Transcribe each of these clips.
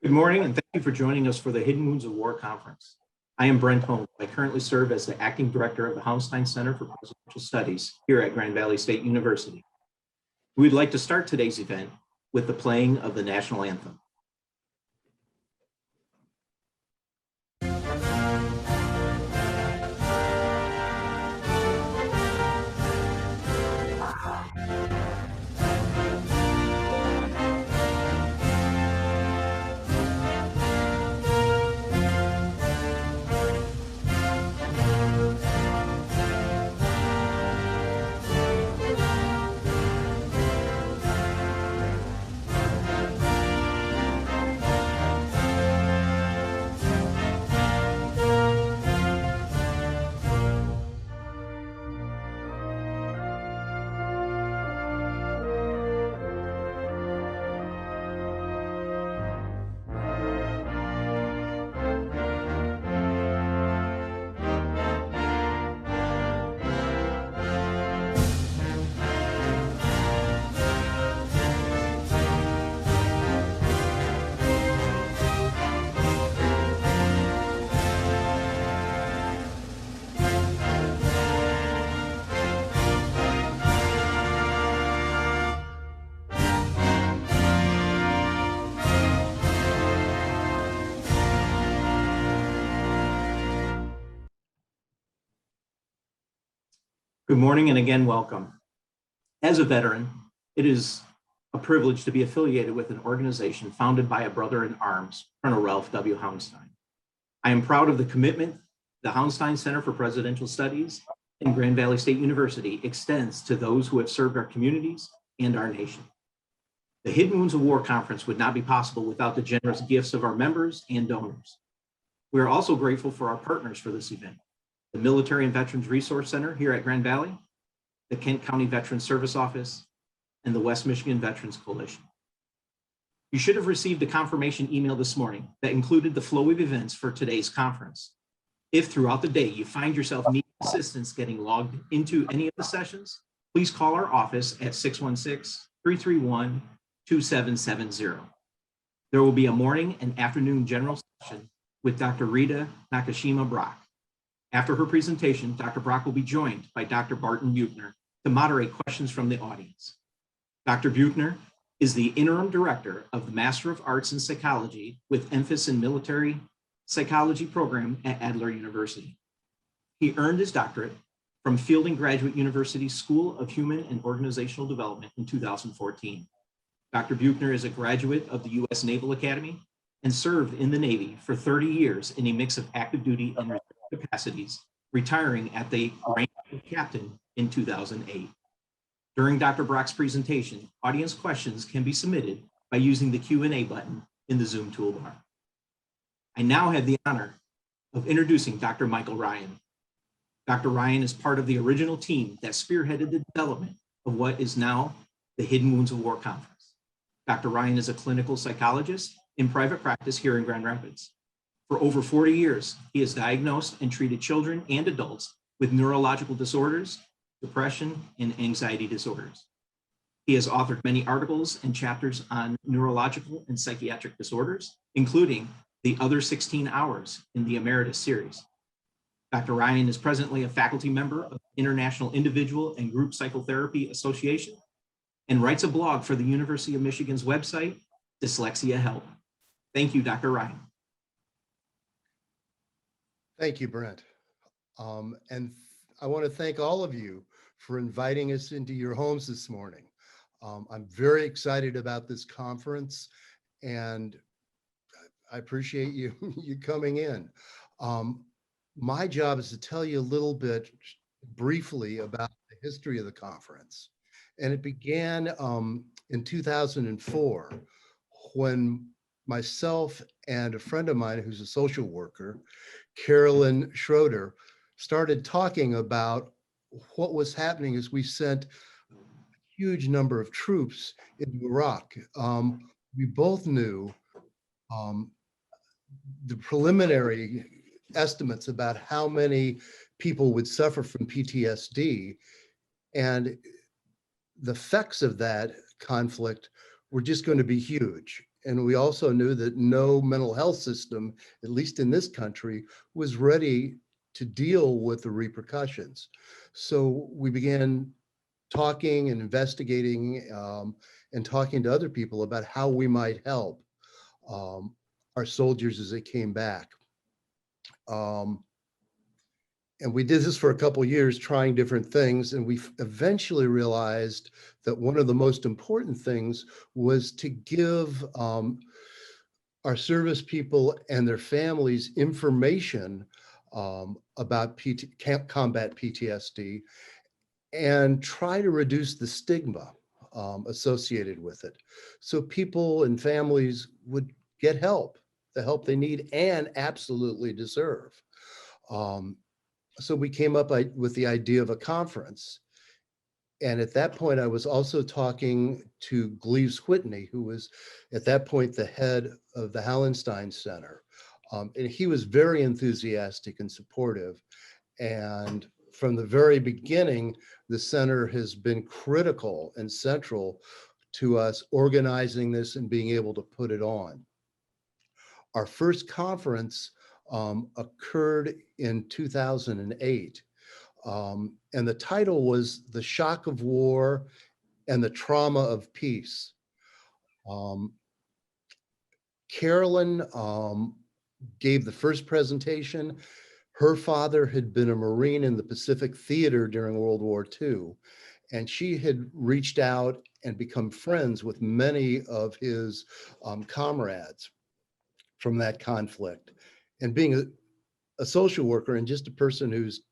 Good morning, and thank you for joining us for the Hidden Wounds of War Conference. I am Brent Holmes. I currently serve as the Acting Director of the Hauenstein Center for Presidential Studies here at Grand Valley State University. We'd like to start today's event with the playing of the national anthem. Good morning, and again, welcome. As a veteran, it is a privilege to be affiliated with an organization founded by a brother in arms, Colonel Ralph W. Hauenstein. I am proud of the commitment the Hauenstein Center for Presidential Studies and Grand Valley State University extends to those who have served our communities and our nation. The Hidden Wounds of War Conference would not be possible without the generous gifts of our members and donors. We are also grateful for our partners for this event: the Military and Veterans Resource Center here at Grand Valley, the Kent County Veterans Service Office, and the West Michigan Veterans Coalition. You should have received a confirmation email this morning that included the flow of events for today's conference. If throughout the day you find yourself needing assistance getting logged into any of the sessions, please call our office at 616-331-2770. There will be a morning and afternoon general session with Dr. Rita Nakashima Brock. After her presentation, Dr. Brock will be joined by Dr. Barton Buechner to moderate questions from the audience. Dr. Buechner is the interim director of the Master of Arts in Psychology with emphasis in military psychology program at Adler University. He earned his doctorate from Fielding Graduate University School of Human and Organizational Development in 2014. Dr. Buechner is a graduate of the U.S. Naval Academy and served in the Navy for 30 years in a mix of active duty and reserve capacities, retiring at the rank of captain in 2008. During Dr. Brock's presentation, audience questions can be submitted by using the Q&A button in the Zoom toolbar. I now have the honor of introducing Dr. Michael Ryan. Dr. Ryan is part of the original team that spearheaded the development of what is now the Hidden Wounds of War Conference. Dr. Ryan is a clinical psychologist in private practice here in Grand Rapids. For over 40 years, he has diagnosed and treated children and adults with neurological disorders, depression, and anxiety disorders. He has authored many articles and chapters on neurological and psychiatric disorders, including The Other 16 Hours in the Emeritus series. Dr. Ryan is presently a faculty member of the International Individual and Group Psychotherapy Association and writes a blog for the University of Michigan's website, Dyslexia Help. Thank you, Dr. Ryan. Thank you, Brent. And I want to thank all of you for inviting us into your homes this morning. I'm very excited about this conference, and I appreciate you coming in. My job is to tell you a little bit briefly about the history of the conference. And it began in 2004 when myself and a friend of mine who's a social worker, Carolyn Schroeder, started talking about what was happening as we sent a huge number of troops into Iraq. We both knew the preliminary estimates about how many people would suffer from PTSD, and the effects of that conflict were just going to be huge. And we also knew that no mental health system, at least in this country, was ready to deal with the repercussions. So we began talking and investigating and talking to other people about how we might help our soldiers as they came back. And we did this for a couple of years, trying different things. And we eventually realized that one of the most important things was to give our service people and their families information about combat PTSD and try to reduce the stigma associated with it. So people and families would get help, the help they need and absolutely deserve. So we came up with the idea of a conference. And at that point, I was also talking to Gleaves Whitney, who was at that point the head of the Hallenstein Center. And he was very enthusiastic and supportive. And from the very beginning, the center has been critical and central to us organizing this and being able to put it on. Our first conference occurred in 2008. And the title was The Shock of War and the Trauma of Peace. Carolyn gave the first presentation. Her father had been a Marine in the Pacific Theater during World War II, and she had reached out and become friends with many of his comrades from that conflict. And being a social worker and just a person who's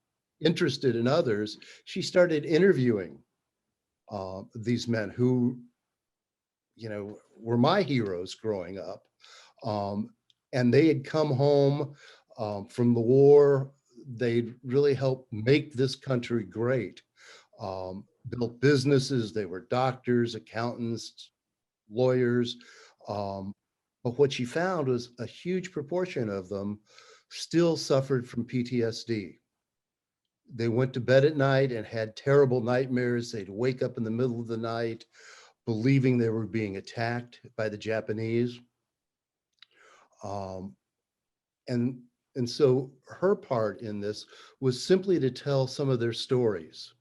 interested in others, she started interviewing these men who, were my heroes growing up. And they had come home from the war. They'd really helped make this country great. Built businesses, they were doctors, accountants, lawyers. But what she found was a huge proportion of them still suffered from PTSD. They went to bed at night and had terrible nightmares. They'd wake up in the middle of the night believing they were being attacked by the Japanese. And so her part in this was simply to tell some of their stories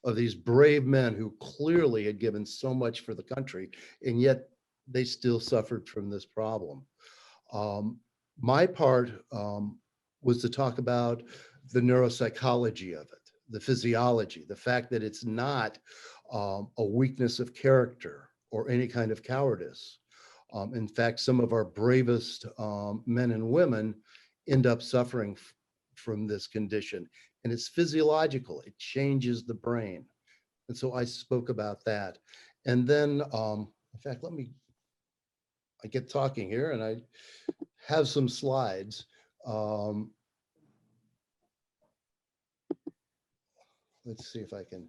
of these brave men who clearly had given so much for the country, and yet they still suffered from this problem. My part was to talk about the neuropsychology of it, the physiology, the fact that it's not a weakness of character or any kind of cowardice. In fact, some of our bravest men and women end up suffering from this condition, and it's physiological. It changes the brain. And so I spoke about that. And then, in fact, I get talking here and I have some slides. Let's see if I can.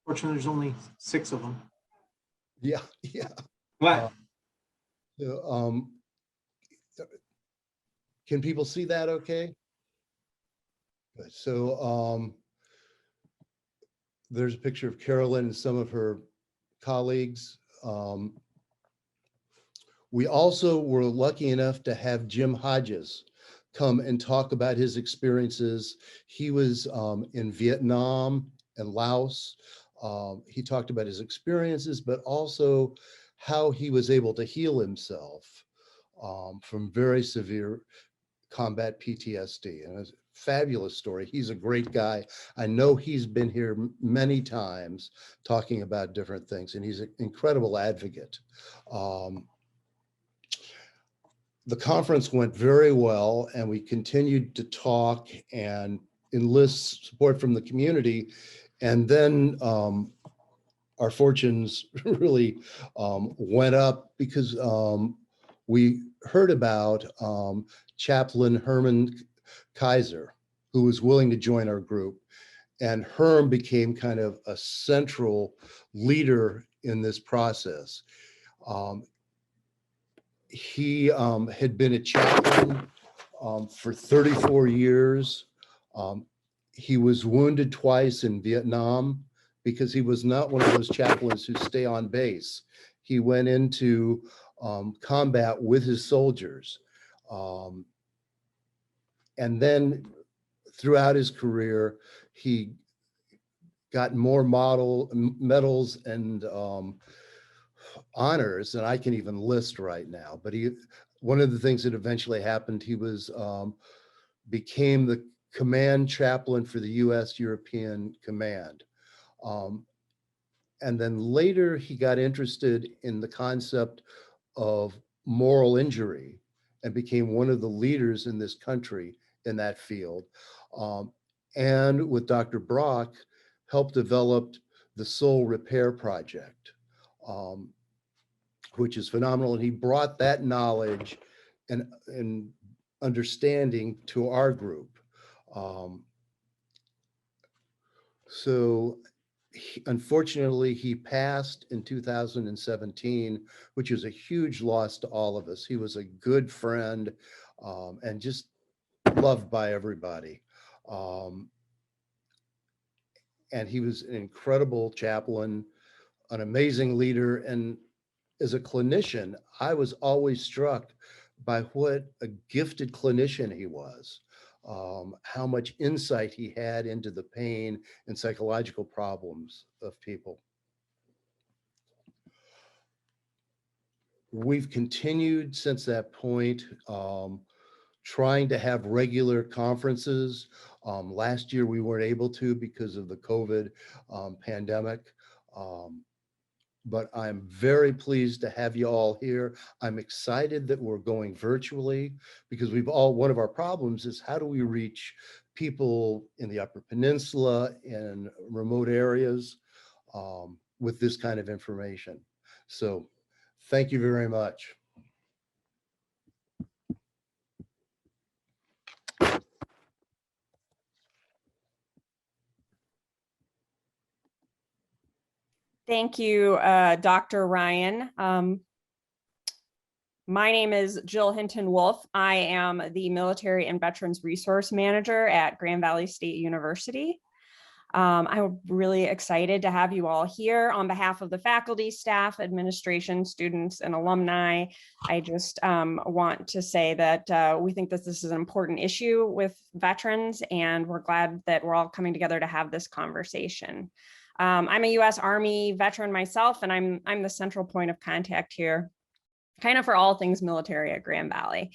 Fortunately, there's only 6 of them. Yeah. What? Can people see that okay? Good. So there's a picture of Carolyn and some of her colleagues. We also were lucky enough to have Jim Hodges come and talk about his experiences. He was in Vietnam and Laos. He talked about his experiences, but also how he was able to heal himself from very severe combat PTSD. And it's a fabulous story. He's a great guy. I know he's been here many times talking about different things, and he's an incredible advocate. The conference went very well, and we continued to talk and enlist support from the community. And then our fortunes really went up because we heard about Chaplain Herman Kaiser, who was willing to join our group. And Herm became kind of a central leader in this process. He had been a chaplain for 34 years. He was wounded twice in Vietnam because he was not one of those chaplains who stay on base. he went into combat with his soldiers. And then throughout his career, he got more medals and honors than I can even list right now. But one of the things that eventually happened, he became the command chaplain for the U.S. European Command. And then later he got interested in the concept of moral injury and became one of the leaders in this country in that field. And with Dr. Brock, helped develop the Soul Repair Project, which is phenomenal. And he brought that knowledge and understanding to our group. Unfortunately, he passed in 2017, which is a huge loss to all of us. He was a good friend and just loved by everybody. And he was an incredible chaplain, an amazing leader. And as a clinician, I was always struck by what a gifted clinician he was. How much insight he had into the pain and psychological problems of people. We've continued since that point, trying to have regular conferences. Last year we weren't able to because of the COVID pandemic. But I'm very pleased to have you all here. I'm excited that we're going virtually because one of our problems is how do we reach people in the Upper Peninsula, in remote areas with this kind of information. So thank you very much. Thank you, Dr. Ryan. My name is Jill Hinton-Wolf. I am the Military and Veterans Resource Manager at Grand Valley State University. I'm really excited to have you all here. On behalf of the faculty, staff, administration, students, and alumni, I just want to say that we think that this is an important issue with veterans, and we're glad that we're all coming together to have this conversation. I'm a U.S. Army veteran myself, and I'm the central point of contact here, kind of for all things military at Grand Valley.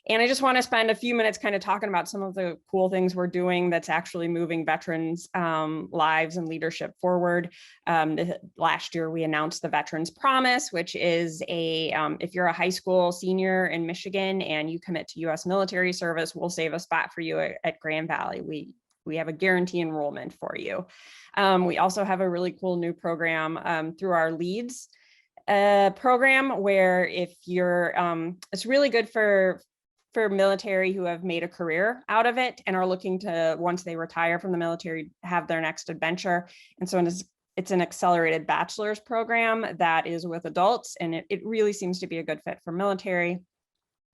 And I just want to spend a few minutes kind of talking about some of the cool things we're doing that's actually moving veterans' lives and leadership forward. Last year, we announced the Veterans Promise, which is if you're a high school senior in Michigan and you commit to U.S. military service, we'll save a spot for you at Grand Valley. We have a guarantee enrollment for you. We also have a really cool new program through our LEADS program, where if you're, it's really good for military who have made a career out of it and are looking to, once they retire from the military, have their next adventure. And so it's an accelerated bachelor's program that is with adults, and it really seems to be a good fit for military.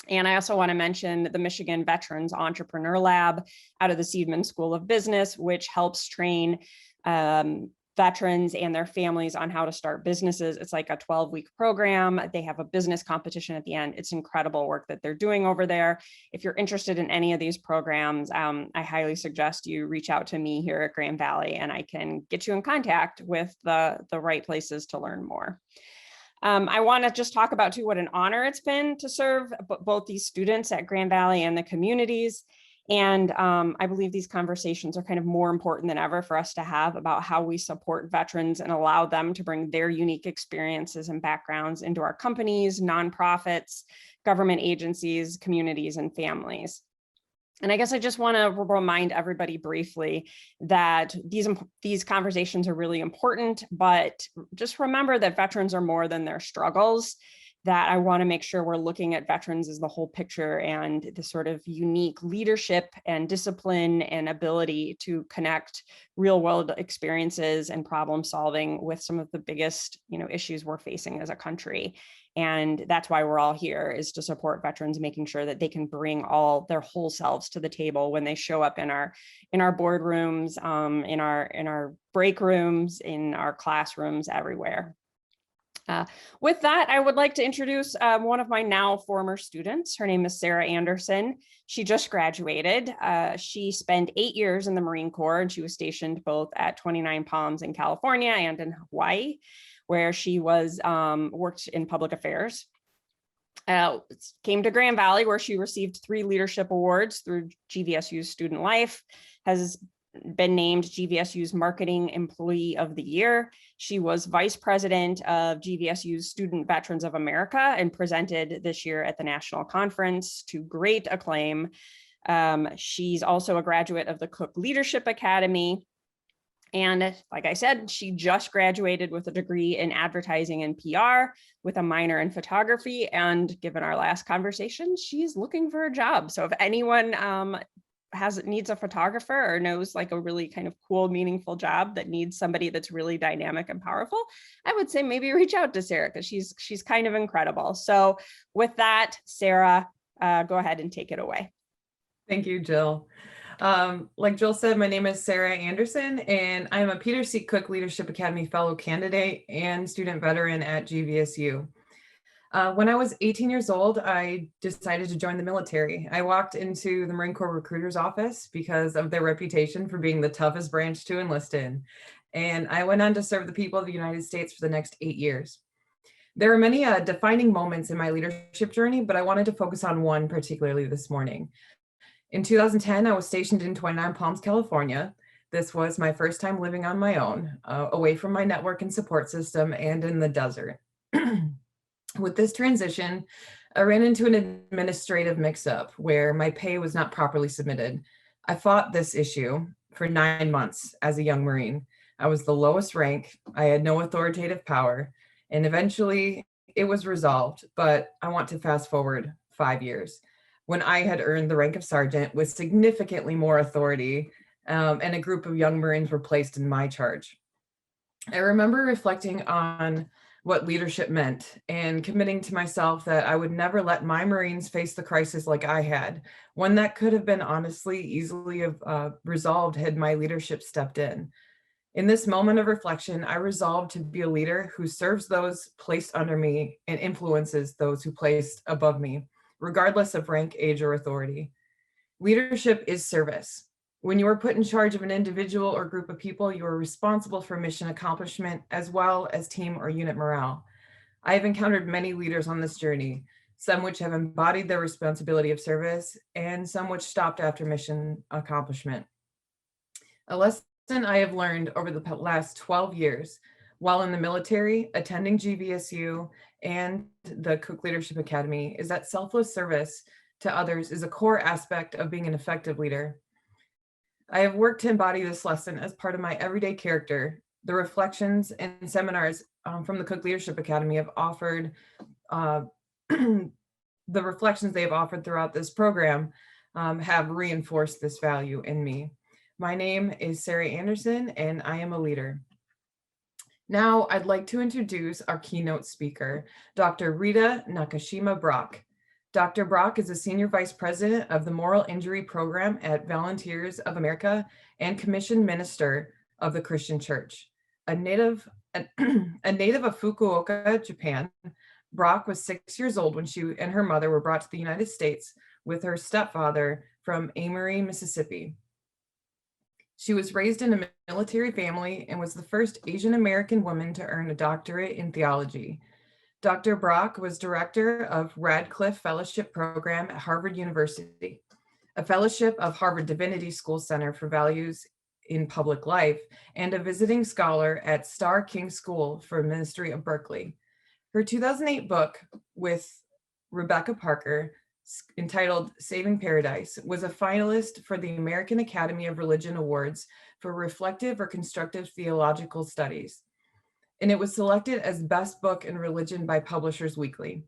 And I also want to mention the Michigan Veterans Entrepreneur Lab out of the Seidman School of Business, which helps train veterans and their families on how to start businesses. It's like a 12-week program. They have a business competition at the end. It's incredible work that they're doing over there. If you're interested in any of these programs, I highly suggest you reach out to me here at Grand Valley, and I can get you in contact with the right places to learn more. I want to just talk about too what an honor it's been to serve both these students at Grand Valley and the communities. And I believe these conversations are kind of more important than ever for us to have about how we support veterans and allow them to bring their unique experiences and backgrounds into our companies, nonprofits, government agencies, communities, and families. And I guess I just want to remind everybody briefly that these conversations are really important, but just remember that veterans are more than their struggles, that I want to make sure we're looking at veterans as the whole picture and the sort of unique leadership and discipline and ability to connect real world experiences and problem solving with some of the biggest, issues we're facing as a country. And that's why we're all here, is to support veterans, making sure that they can bring all their whole selves to the table when they show up in our boardrooms, in our break rooms, in our classrooms, everywhere. With that, I would like to introduce one of my now former students. Her name is Sarah Anderson. She just graduated. She spent 8 years in the Marine Corps, and she was stationed both at 29 Palms in California and in Hawaii, where she was worked in public affairs. Came to Grand Valley, where she received 3 leadership awards through GVSU's Student Life, has been named GVSU's Marketing Employee of the Year. She was Vice President of GVSU's Student Veterans of America and presented this year at the National Conference to great acclaim. She's also a graduate of the Cook Leadership Academy. And like I said, she just graduated with a degree in advertising and PR with a minor in photography. And given our last conversation, she's looking for a job. So if anyone needs a photographer or knows like a really kind of cool, meaningful job that needs somebody that's really dynamic and powerful, I would say maybe reach out to Sarah, because she's kind of incredible. So with that, Sarah, go ahead and take it away. Thank you, Jill. Like Jill said, my name is Sarah Anderson, and I'm a Peter C. Cook Leadership Academy Fellow candidate and student veteran at GVSU. When I was 18 years old, I decided to join the military. I walked into the Marine Corps recruiter's office because of their reputation for being the toughest branch to enlist in. And I went on to serve the people of the United States for the next 8 years. There are many defining moments in my leadership journey, but I wanted to focus on one particularly this morning. In 2010, I was stationed in 29 Palms, California. This was my first time living on my own, away from my network and support system and in the desert. With this transition, I ran into an administrative mix-up where my pay was not properly submitted. I fought this issue for 9 months as a young Marine. I was the lowest rank, I had no authoritative power, and eventually it was resolved, but I want to fast forward 5 years when I had earned the rank of sergeant with significantly more authority, and a group of young Marines were placed in my charge. I remember reflecting on what leadership meant and committing to myself that I would never let my Marines face the crisis like I had, one that could have been honestly easily resolved had my leadership stepped in. In this moment of reflection, I resolved to be a leader who serves those placed under me and influences those who placed above me, regardless of rank, age, or authority. Leadership is service. When you are put in charge of an individual or group of people, you are responsible for mission accomplishment as well as team or unit morale. I have encountered many leaders on this journey, some which have embodied their responsibility of service and some which stopped after mission accomplishment. A lesson I have learned over the last 12 years while in the military, attending GVSU and the Cook Leadership Academy is that selfless service to others is a core aspect of being an effective leader. I have worked to embody this lesson as part of my everyday character. The reflections and seminars from the Cook Leadership Academy have offered, the reflections they have offered throughout this program have reinforced this value in me. My name is Sarah Anderson, and I am a leader. Now, I'd like to introduce our keynote speaker, Dr. Rita Nakashima Brock. Dr. Brock is a Senior Vice President of the Moral Injury Program at Volunteers of America and Commissioned Minister of the Christian Church. A native of Fukuoka, Japan, Brock was 6 years old when she and her mother were brought to the United States with her stepfather from Amory, Mississippi. She was raised in a military family and was the first Asian American woman to earn a doctorate in theology. Dr. Brock was director of Radcliffe Fellowship Program at Harvard University, a fellowship of Harvard Divinity School Center for Values in Public Life, and a visiting scholar at Starr King School for Ministry of Berkeley. Her 2008 book with Rebecca Parker, entitled Saving Paradise, was a finalist for the American Academy of Religion Awards for Reflective or Constructive Theological Studies, and it was selected as Best Book in Religion by Publishers Weekly.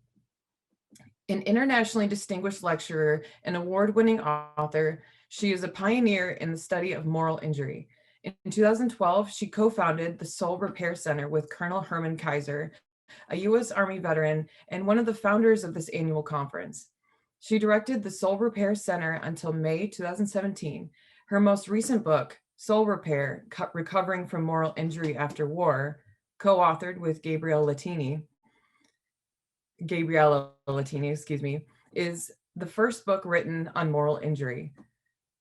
An internationally distinguished lecturer and award-winning author, she is a pioneer in the study of moral injury. In 2012, she co-founded the Soul Repair Center with Colonel Herman Kaiser, a U.S. Army veteran and one of the founders of this annual conference. She directed the Soul Repair Center until May 2017. Her most recent book, Soul Repair, Recovering from Moral Injury After War, co-authored with Gabriel Latini, Gabriella Latini, excuse me, is the first book written on moral injury.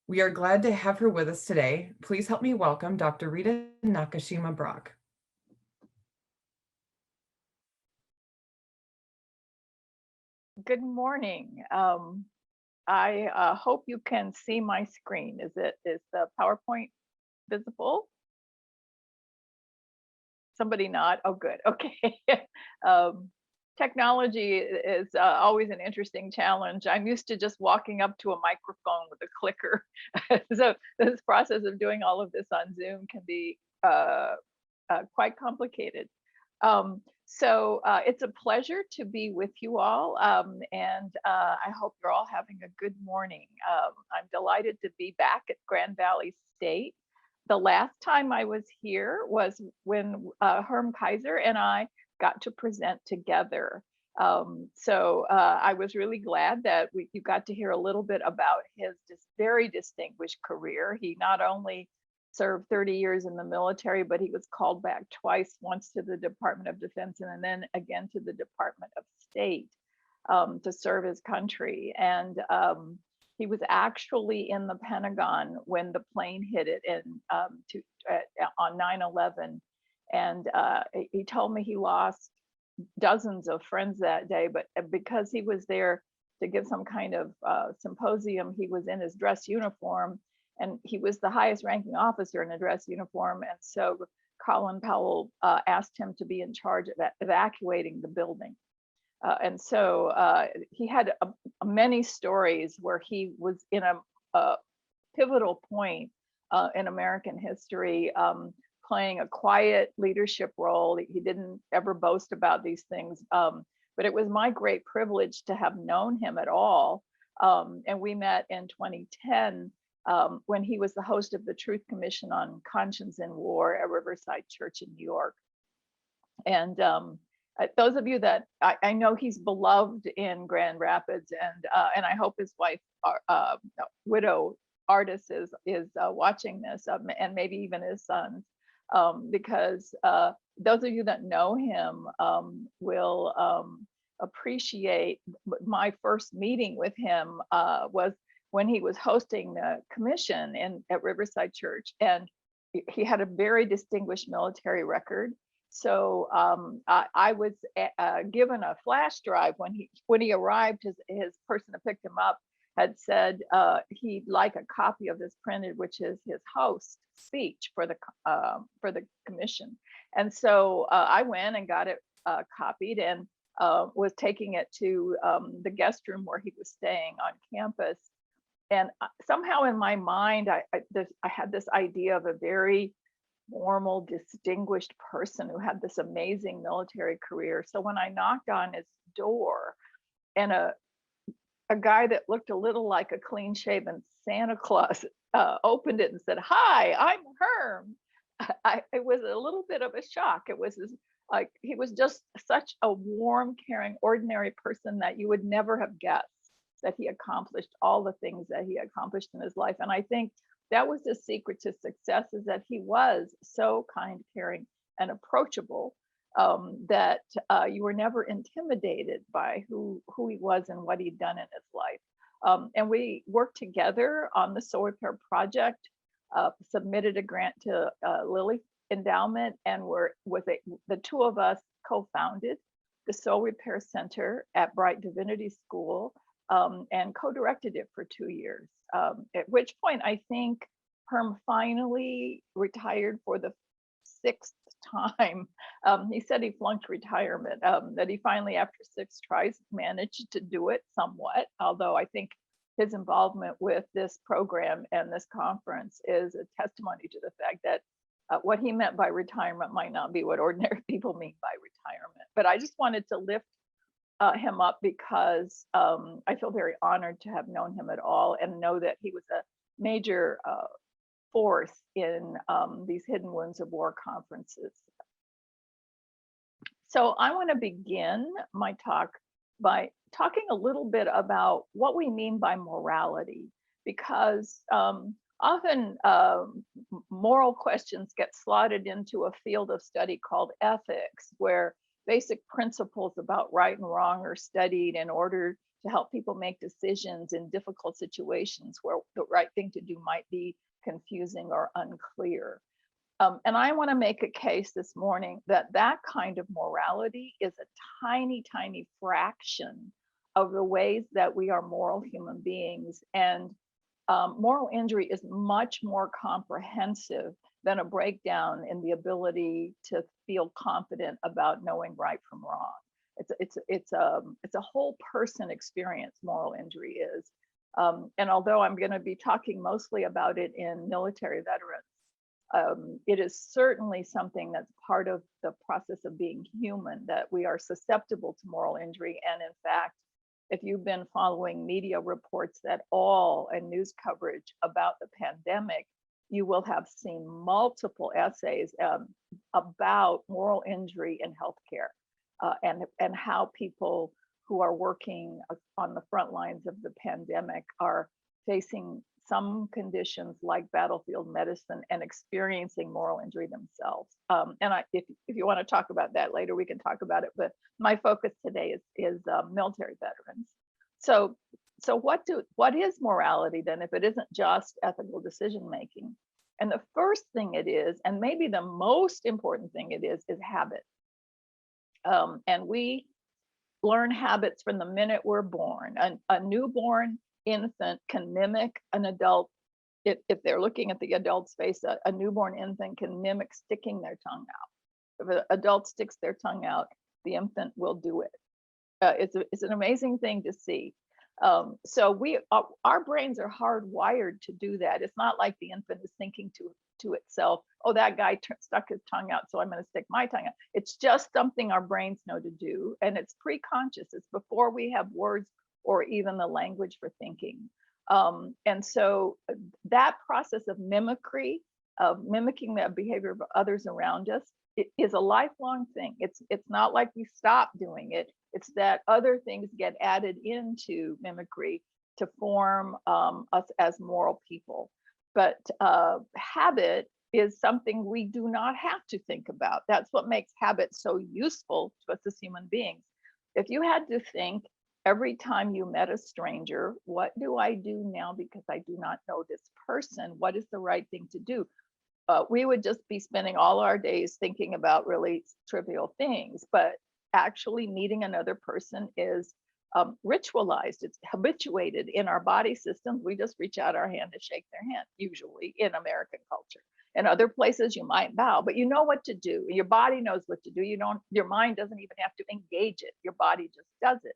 We are glad to have her with us today. Please help me welcome Dr. Rita Nakashima Brock. Good morning. I hope you can see my screen. Is the PowerPoint visible? Somebody nod. Oh, good. Okay. Technology is always an interesting challenge. I'm used to just walking up to a microphone with a clicker. So this process of doing all of this on Zoom can be quite complicated. So it's a pleasure to be with you all, and I hope you're all having a good morning. I'm delighted to be back at Grand Valley State. The last time I was here was when Herm Kaiser and I got to present together. So I was really glad that you got to hear a little bit about his very distinguished career. He not only served 30 years in the military, but he was called back twice, once to the Department of Defense and then again to the Department of State to serve his country. And he was actually in the Pentagon when the plane hit it on 9/11. And he told me he lost dozens of friends that day, but because he was there to give some kind of symposium, he was in his dress uniform. And he was the highest ranking officer in a dress uniform. And so Colin Powell asked him to be in charge of evacuating the building. And so he had many stories where he was in a pivotal point in American history, playing a quiet leadership role. He didn't ever boast about these things, but it was my great privilege to have known him at all. And we met in 2010 when he was the host of the Truth Commission on Conscience in War at Riverside Church in New York. And those of you that I know he's beloved in Grand Rapids, and I hope his wife, widow Artis, is watching this, and maybe even his sons, because those of you that know him will appreciate my first meeting with him was when he was hosting the commission at Riverside Church, and he had a very distinguished military record. So I was given a flash drive when he arrived. His person that picked him up had said he'd like a copy of this printed, which is his host speech for the commission. And so I went and got it copied and was taking it to the guest room where he was staying on campus. And somehow in my mind, I had this idea of a very formal, distinguished person who had this amazing military career. So when I knocked on his door, and a guy that looked a little like a clean-shaven Santa Claus opened it and said, "Hi, I'm Herm," it was a little bit of a shock. It was like he was just such a warm, caring, ordinary person that you would never have guessed that he accomplished all the things that he accomplished in his life. And I think that was the secret to success, is that he was so kind, caring, and approachable that you were never intimidated by who he was and what he'd done in his life. And we worked together on the Soul Repair Project, submitted a grant to Lilly Endowment, and the two of us co-founded the Soul Repair Center at Bright Divinity School, and co-directed it for 2 years. At which point I think Herm finally retired for the 6th time. He said he flunked retirement, that he finally, after 6 tries, managed to do it somewhat, although I think his involvement with this program and this conference is a testimony to the fact that what he meant by retirement might not be what ordinary people mean by retirement. But I just wanted to lift him up because I feel very honored to have known him at all and know that he was a major force in these Hidden Wounds of War conferences. So I want to begin my talk by talking a little bit about what we mean by morality, because often moral questions get slotted into a field of study called ethics, where basic principles about right and wrong are studied in order to help people make decisions in difficult situations where the right thing to do might be confusing or unclear. And I want to make a case this morning that that kind of morality is a tiny, tiny fraction of the ways that we are moral human beings. And moral injury is much more comprehensive than a breakdown in the ability to feel confident about knowing right from wrong. It's a whole person experience, moral injury is. And although I'm going to be talking mostly about it in military veterans, it is certainly something that's part of the process of being human, that we are susceptible to moral injury. And in fact, if you've been following media reports at all and news coverage about the pandemic, you will have seen multiple essays about moral injury in healthcare and how people who are working on the front lines of the pandemic are facing some conditions like battlefield medicine and experiencing moral injury themselves. If you want to talk about that later, we can talk about it. But my focus today is military veterans. So what is morality then, if it isn't just ethical decision making? And the first thing it is, and maybe the most important thing it is habit. And we learn habits from the minute we're born. A newborn infant can mimic an adult. If they're looking at the adult's face, a newborn infant can mimic sticking their tongue out. If an adult sticks their tongue out, the infant will do it. It's an amazing thing to see. So our brains are hardwired to do that. It's not like the infant is thinking to itself, oh, that guy stuck his tongue out, so I'm going to stick my tongue out. It's just something our brains know to do, and it's pre-conscious. It's before we have words or even the language for thinking. And so that process of mimicry, of mimicking the behavior of others around us, it is a lifelong thing. It's not like we stop doing it. It's that other things get added into mimicry to form us as moral people. But habit is something we do not have to think about. That's what makes habit so useful to us as human beings. If you had to think every time you met a stranger, what do I do now because I do not know this person? What is the right thing to do? We would just be spending all our days thinking about really trivial things, but actually meeting another person is ritualized. It's habituated in our body systems. We just reach out our hand to shake their hand, usually in American culture. In other places, you might bow, but you know what to do. Your body knows what to do. Your mind doesn't even have to engage it. Your body just does it.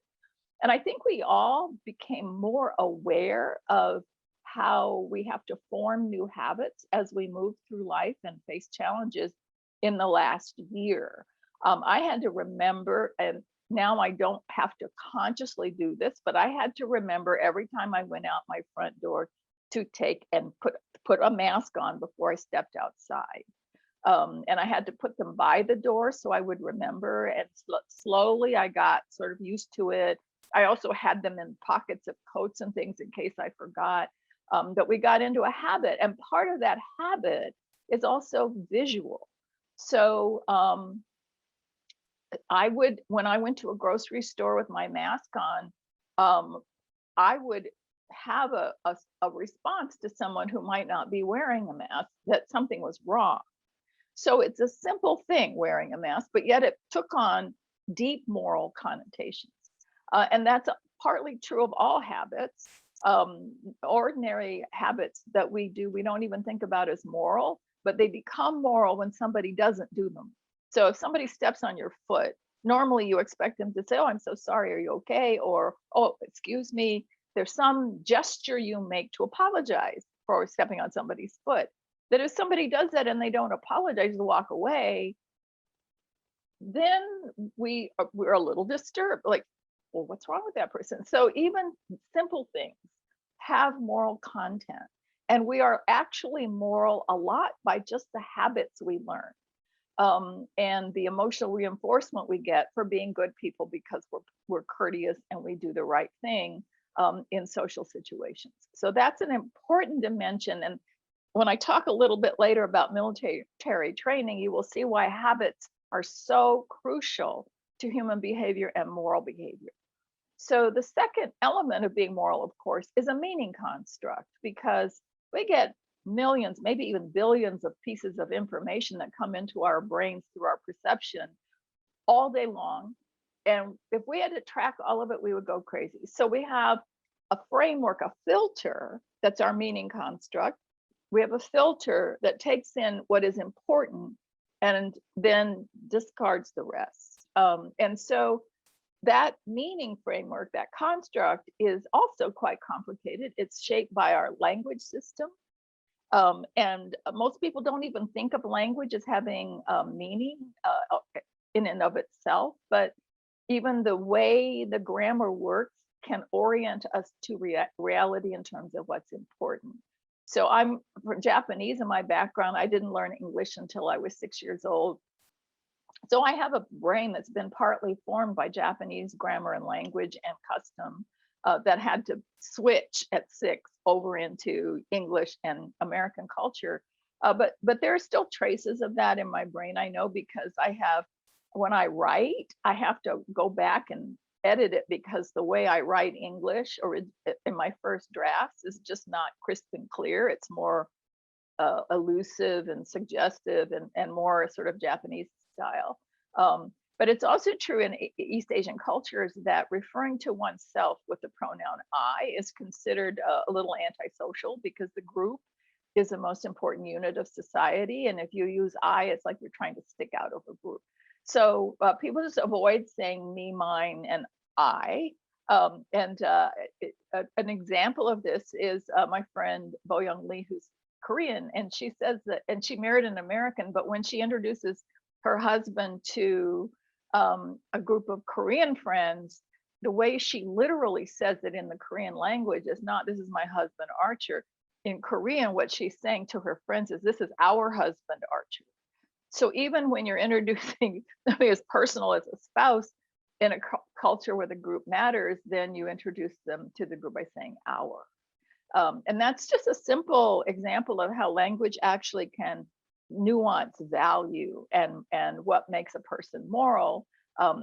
And I think we all became more aware of how we have to form new habits as we move through life and face challenges in the last year. I had to remember, and now I don't have to consciously do this, but I had to remember every time I went out my front door to take and put a mask on before I stepped outside. And I had to put them by the door so I would remember, and slowly I got sort of used to it. I also had them in pockets of coats and things in case I forgot. But we got into a habit, and part of that habit is also visual. So when I went to a grocery store with my mask on, I would have a response to someone who might not be wearing a mask, that something was wrong. So it's a simple thing, wearing a mask, but yet it took on deep moral connotations. And that's partly true of all habits. Ordinary habits that we do, we don't even think about as moral, but they become moral when somebody doesn't do them. So if somebody steps on your foot, normally you expect them to say, oh, I'm so sorry, are you okay? Or, oh, excuse me. There's some gesture you make to apologize for stepping on somebody's foot. That if somebody does that and they don't apologize to walk away, then we're a little disturbed, like, well, what's wrong with that person? So even simple things have moral content, and we are actually moral a lot by just the habits we learn, and the emotional reinforcement we get for being good people because we're courteous and we do the right thing in social situations. So that's an important dimension. And when I talk a little bit later about military training, you will see why habits are so crucial to human behavior and moral behavior. So the second element of being moral, of course, is a meaning construct, because we get millions, maybe even billions of pieces of information that come into our brains through our perception all day long. And if we had to track all of it, we would go crazy. So we have a framework, a filter, that's our meaning construct. We have a filter that takes in what is important and then discards the rest. And so that meaning framework, that construct, is also quite complicated. It's shaped by our language system. And most people don't even think of language as having meaning in and of itself, but even the way the grammar works can orient us to reality in terms of what's important. So I'm Japanese in my background. I didn't learn English until I was 6 years old. So I have a brain that's been partly formed by Japanese grammar and language and custom that had to switch at 6 over into English and American culture. But there are still traces of that in my brain. I know, because when I write, I have to go back and edit it, because the way I write English or in my first drafts is just not crisp and clear. It's more elusive and suggestive and more sort of Japanese style. But it's also true in East Asian cultures that referring to oneself with the pronoun I is considered a little antisocial, because the group is the most important unit of society. And if you use I, it's like you're trying to stick out of a group. So people just avoid saying me, mine, and I. An example of this is my friend Bo Young Lee, who's Korean, and she says that, and she married an American, but when she introduces her husband to a group of Korean friends, the way she literally says it in the Korean language is not, "This is my husband, Archer." In Korean, what she's saying to her friends is, "This is our husband, Archer." So even when you're introducing something as personal as a spouse in a culture where the group matters, then you introduce them to the group by saying our. And that's just a simple example of how language actually can nuance value, and what makes a person moral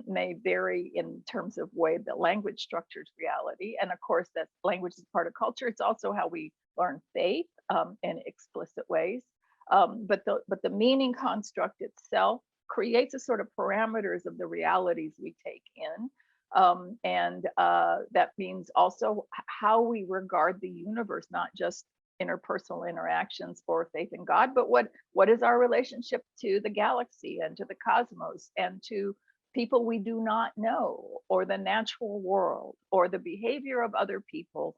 may vary in terms of way that language structures reality. And of course, that language is part of culture. It's also how we learn faith in explicit ways. But the meaning construct itself creates a sort of parameters of the realities we take in. And that means also how we regard the universe, not just interpersonal interactions or faith in God, but what is our relationship to the galaxy and to the cosmos and to people we do not know, or the natural world, or the behavior of other people.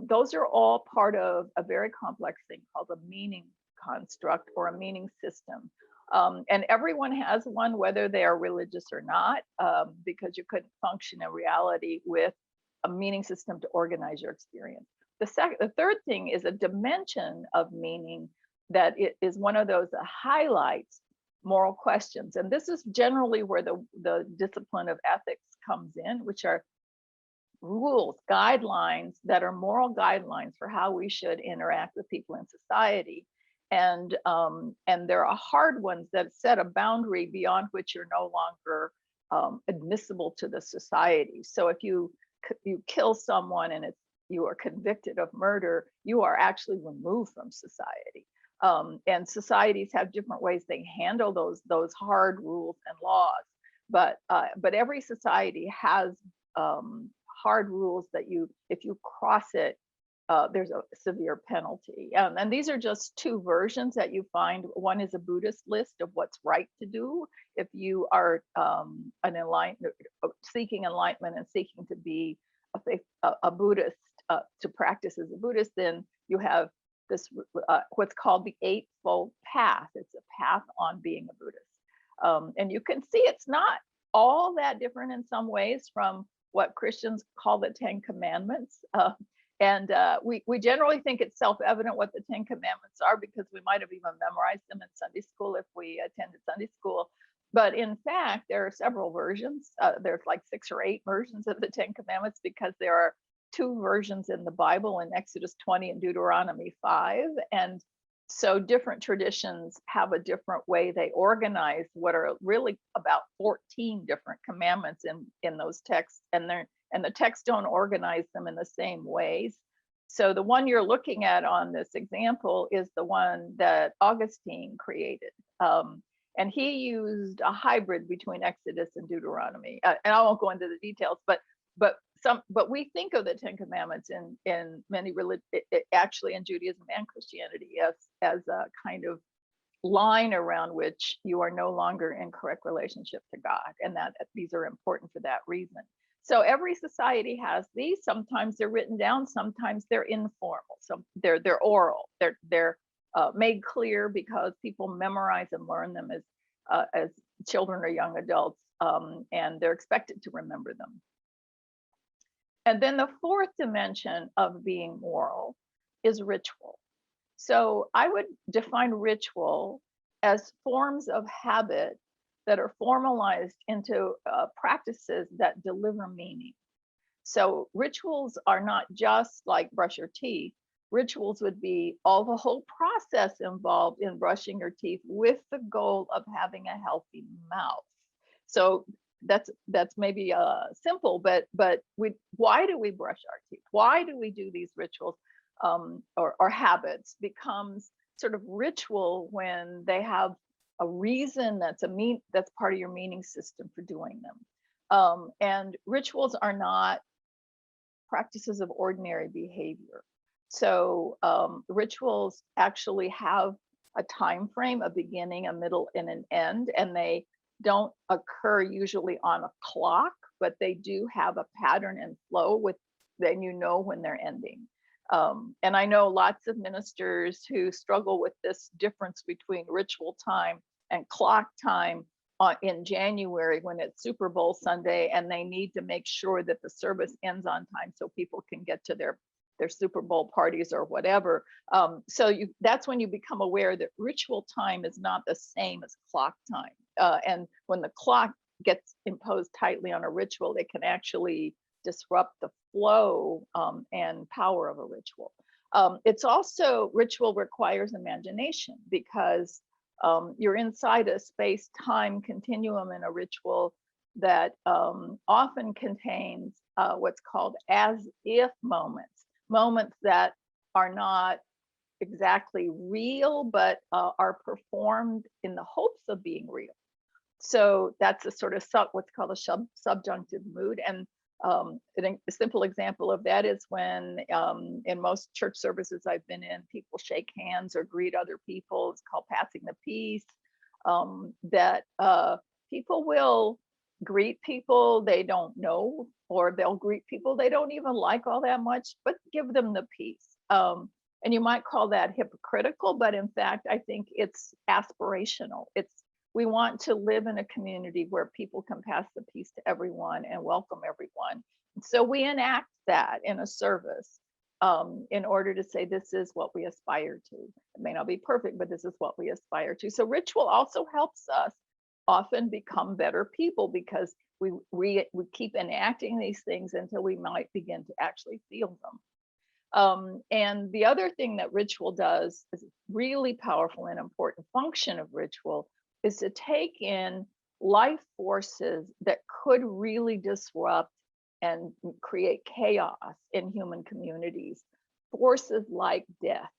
Those are all part of a very complex thing called a meaning construct or a meaning system. And everyone has one, whether they are religious or not, because you couldn't function in reality with a meaning system to organize your experience. The third thing is a dimension of meaning that it is one of those that highlights moral questions. And this is generally where the discipline of ethics comes in, which are rules, guidelines that are moral guidelines for how we should interact with people in society. And there are hard ones that set a boundary beyond which you're no longer admissible to the society. So if you kill someone and you are convicted of murder, you are actually removed from society. And societies have different ways they handle those hard rules and laws. But every society has hard rules that if you cross it, there's a severe penalty. And these are just two versions that you find. One is a Buddhist list of what's right to do. If you are seeking enlightenment and seeking to be a Buddhist, to practice as a Buddhist, then you have this what's called the Eightfold Path. It's a path on being a Buddhist. And you can see it's not all that different in some ways from what Christians call the Ten Commandments. And we generally think it's self-evident what the Ten Commandments are, because we might have even memorized them in Sunday school if we attended Sunday school. But in fact, there are several versions. There's like 6 or 8 versions of the Ten Commandments, because there are 2 versions in the Bible, in Exodus 20 and Deuteronomy 5. And So different traditions have a different way they organize what are really about 14 different commandments in those texts, and the texts don't organize them in the same ways. So the one you're looking at on this example is the one that Augustine created. And he used a hybrid between Exodus and Deuteronomy. And I won't go into the details, but we think of the Ten Commandments in many religions, actually in Judaism and Christianity, as a kind of line around which you are no longer in correct relationship to God, and that these are important for that reason. So every society has these. Sometimes they're written down, sometimes they're informal, so they're oral, they're made clear because people memorize and learn them as children or young adults, and they're expected to remember them. And then the fourth dimension of being moral is ritual. So I would define ritual as forms of habit that are formalized into practices that deliver meaning. So rituals are not just like brush your teeth. Rituals would be all the whole process involved in brushing your teeth with the goal of having a healthy mouth. So that's maybe simple, but why do we brush our teeth? Why do we do these rituals or habits? Becomes sort of ritual when they have a reason that's part of your meaning system for doing them. And rituals are not practices of ordinary behavior. So rituals actually have a time frame, a beginning, a middle, and an end, and they don't occur usually on a clock, but they do have a pattern and flow then you know when they're ending. And I know lots of ministers who struggle with this difference between ritual time and clock time in January when it's Super Bowl Sunday, and they need to make sure that the service ends on time so people can get to their Super Bowl parties or whatever. So that's when you become aware that ritual time is not the same as clock time. And when the clock gets imposed tightly on a ritual, it can actually disrupt the flow and power of a ritual. It's also, ritual requires imagination because you're inside a space-time continuum in a ritual that often contains what's called as-if moments that are not exactly real, but are performed in the hopes of being real. So that's a sort of what's called a subjunctive mood. And a simple example of that is when in most church services I've been in, people shake hands or greet other people. It's called passing the peace. That people will greet people they don't know, or they'll greet people they don't even like all that much, but give them the peace. And you might call that hypocritical, but in fact, I think it's aspirational. We want to live in a community where people can pass the peace to everyone and welcome everyone. So we enact that in a service in order to say, this is what we aspire to. It may not be perfect, but this is what we aspire to. So ritual also helps us often become better people because we keep enacting these things until we might begin to actually feel them. And the other thing that ritual does is really powerful and important function of ritual is to take in life forces that could really disrupt and create chaos in human communities. Forces like death.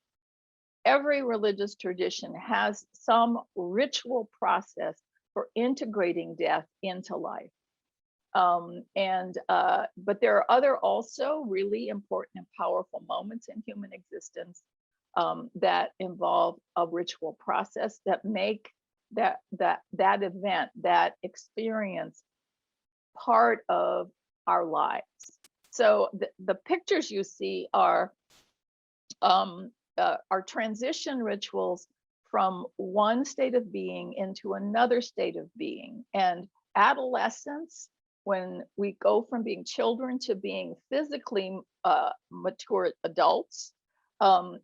Every religious tradition has some ritual process for integrating death into life. But there are other also really important and powerful moments in human existence that involve a ritual process that make that event, that experience, part of our lives. So the pictures you see are transition rituals from one state of being into another state of being. And adolescence, when we go from being children to being physically mature adults,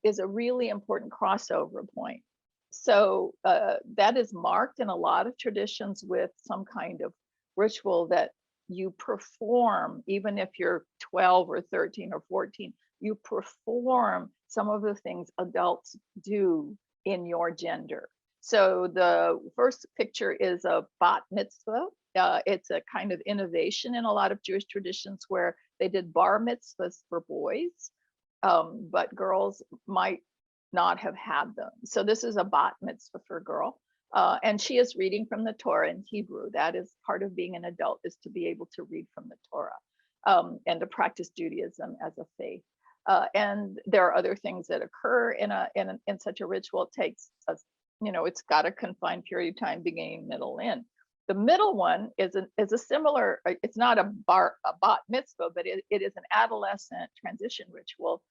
is a really important crossover point. So that is marked in a lot of traditions with some kind of ritual that you perform, even if you're 12 or 13 or 14, you perform some of the things adults do in your gender. So the first picture is a bat mitzvah. It's a kind of innovation in a lot of Jewish traditions where they did bar mitzvahs for boys, but girls might not have had them. So this is a bat mitzvah for a girl. And she is reading from the Torah in Hebrew. That is part of being an adult, is to be able to read from the Torah and to practice Judaism as a faith. And there are other things that occur in such a ritual. It takes it's got a confined period of time, beginning, middle, end. The middle one is a similar. It's not a bat mitzvah, but it is an adolescent transition ritual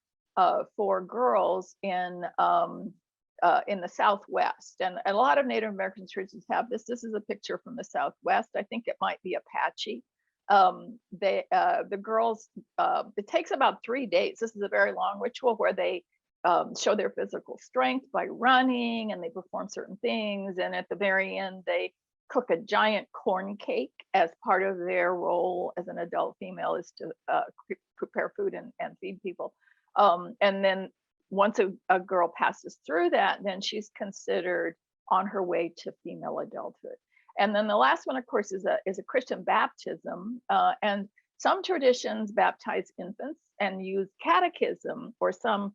for girls in the Southwest, and a lot of Native American traditions have this. This is a picture from the Southwest. I think it might be Apache. The girls, it takes about 3 days. This is a very long ritual where they show their physical strength by running, and they perform certain things. And at the very end, they cook a giant corn cake as part of their role as an adult female, is to prepare food and feed people. And then once a girl passes through that, then she's considered on her way to female adulthood. And then the last one, of course, is a Christian baptism. And some traditions baptize infants and use catechism or some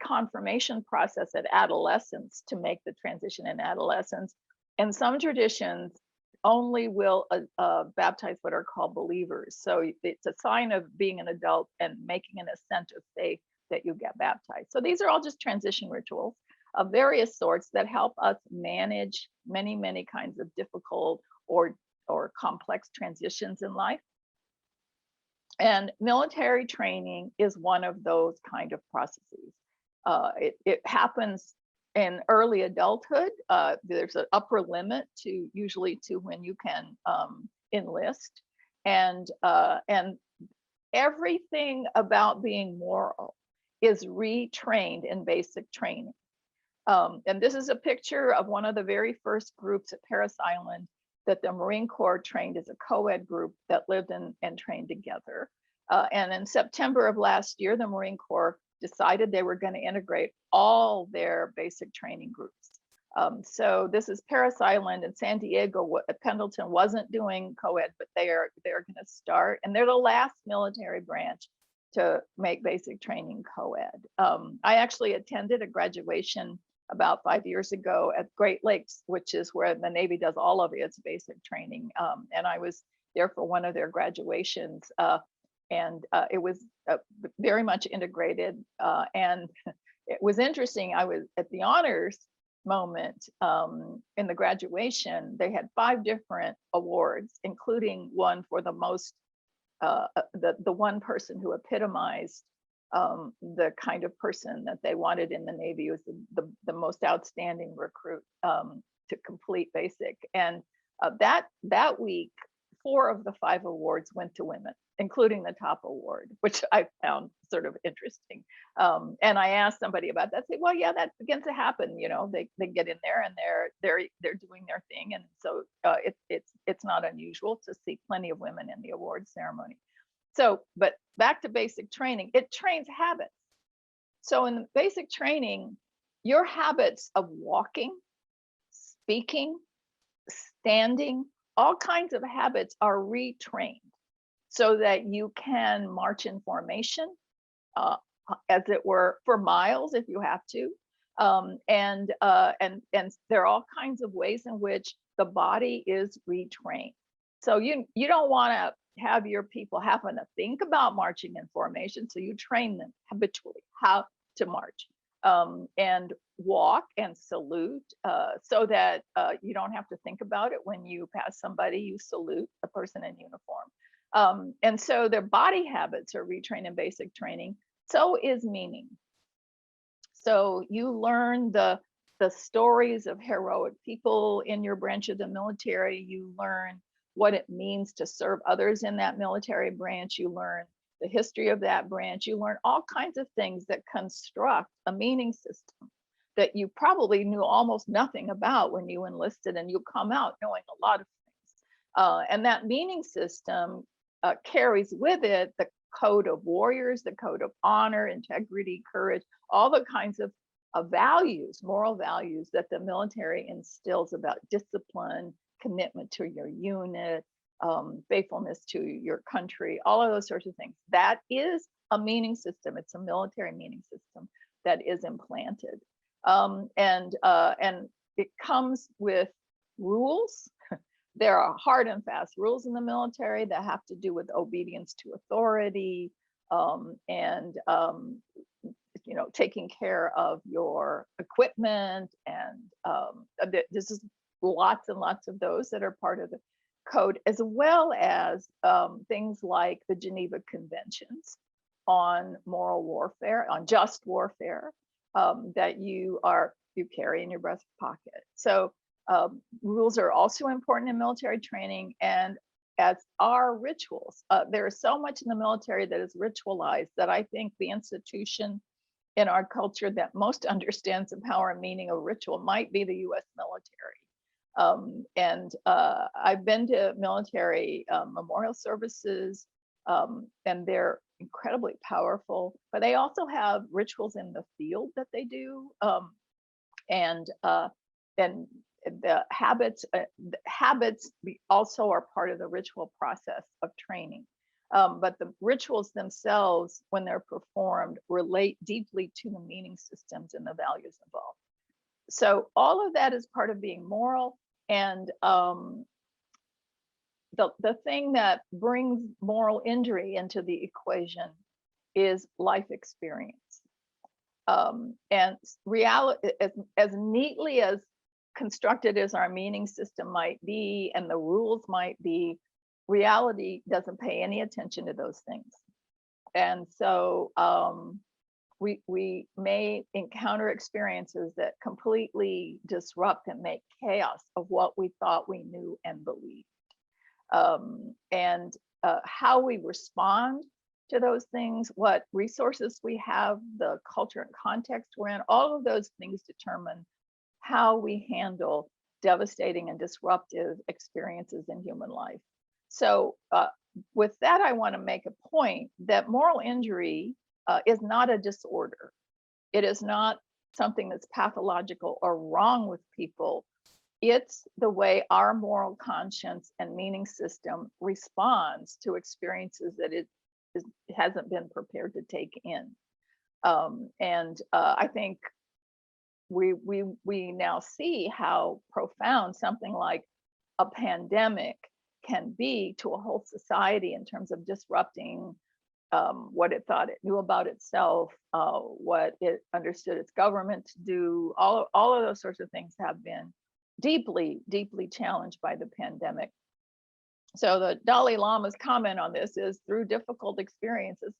confirmation process at adolescence to make the transition in adolescence. And some traditions only will baptize what are called believers. So it's a sign of being an adult and making an assent of faith that you get baptized. So these are all just transition rituals of various sorts that help us manage many, many kinds of difficult or complex transitions in life. And military training is one of those kind of processes. It happens in early adulthood. There's an upper limit usually to when you can enlist, and everything about being moral is retrained in basic training. And this is a picture of one of the very first groups at Parris Island that the Marine Corps trained as a co-ed group that lived and trained together. And in September of last year, the Marine Corps decided they were going to integrate all their basic training groups. So this is Parris Island, and San Diego. Pendleton wasn't doing co-ed, but they're going to start, and they're the last military branch to make basic training co-ed. I actually attended a graduation about 5 years ago at Great Lakes, which is where the Navy does all of its basic training. And I was there for one of their graduations, and it was very much integrated. And it was interesting. I was at the honors moment in the graduation. They had 5 different awards, including one for the most the one person who epitomized the kind of person that they wanted in the Navy. Was the most outstanding recruit to complete basic. And that week, 4 of the 5 awards went to women, including the top award, which I found sort of interesting. And I asked somebody about that. Say, well, yeah, that begins to happen. They get in there and they're doing their thing, and so it's not unusual to see plenty of women in the awards ceremony. So, but back to basic training, it trains habits. So in basic training, your habits of walking, speaking, standing, all kinds of habits are retrained so that you can march in formation, as it were, for miles if you have to. And there are all kinds of ways in which the body is retrained. So you don't want to have your people having to think about marching in formation. So you train them habitually how to march and walk and salute, so that you don't have to think about it when you pass somebody. You salute a person in uniform. And so their body habits are retrained in basic training. So is meaning. So you learn the stories of heroic people in your branch of the military. You learn what it means to serve others in that military branch. You learn the history of that branch. You learn all kinds of things that construct a meaning system that you probably knew almost nothing about when you enlisted, and you come out knowing a lot of things. And that meaning system carries with it the code of warriors, the code of honor, integrity, courage, all the kinds of values, moral values that the military instills about discipline, commitment to your unit, faithfulness to your country, all of those sorts of things. That is a meaning system. It's a military meaning system that is implanted. And it comes with rules. There are hard and fast rules in the military that have to do with obedience to authority, and taking care of your equipment, and this is lots and lots of those that are part of the code, as well as things like the Geneva Conventions on moral warfare, on just warfare, that you carry in your breast pocket. So rules are also important in military training, and as are rituals. There is so much in the military that is ritualized that I think the institution in our culture that most understands the power and meaning of ritual might be the US military. I've been to military memorial services, and they're incredibly powerful, but they also have rituals in the field that they do. And the habits also are part of the ritual process of training. But the rituals themselves, when they're performed, relate deeply to the meaning systems and the values involved. So all of that is part of being moral. And the thing that brings moral injury into the equation is life experience. And reality, as neatly as constructed as our meaning system might be and the rules might be, reality doesn't pay any attention to those things. And so we may encounter experiences that completely disrupt and make chaos of what we thought we knew and believed. How we respond to those things, what resources we have, the culture and context we're in, all of those things determine how we handle devastating and disruptive experiences in human life. So with that, I want to make a point that moral injury is not a disorder. It is not something that's pathological or wrong with people. It's the way our moral conscience and meaning system responds to experiences that it hasn't been prepared to take in. I think we now see how profound something like a pandemic can be to a whole society in terms of disrupting what it thought it knew about itself, what it understood its government to do. All of those sorts of things have been deeply, deeply challenged by the pandemic. So the Dalai Lama's comment on this is, through difficult experiences,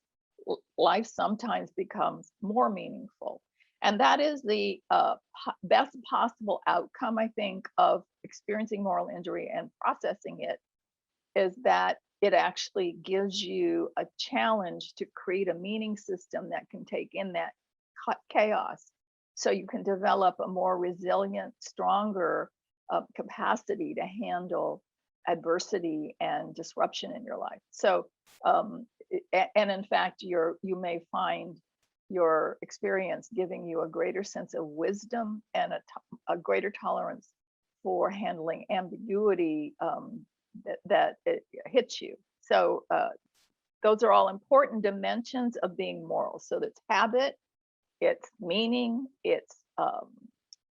life sometimes becomes more meaningful. And that is the best possible outcome, I think, of experiencing moral injury and processing it, is that it actually gives you a challenge to create a meaning system that can take in that chaos, so you can develop a more resilient, stronger capacity to handle adversity and disruption in your life. So, and in fact, you may find your experience giving you a greater sense of wisdom and a greater tolerance for handling ambiguity that it hits you. So those are all important dimensions of being moral. So that's habit, it's meaning, it's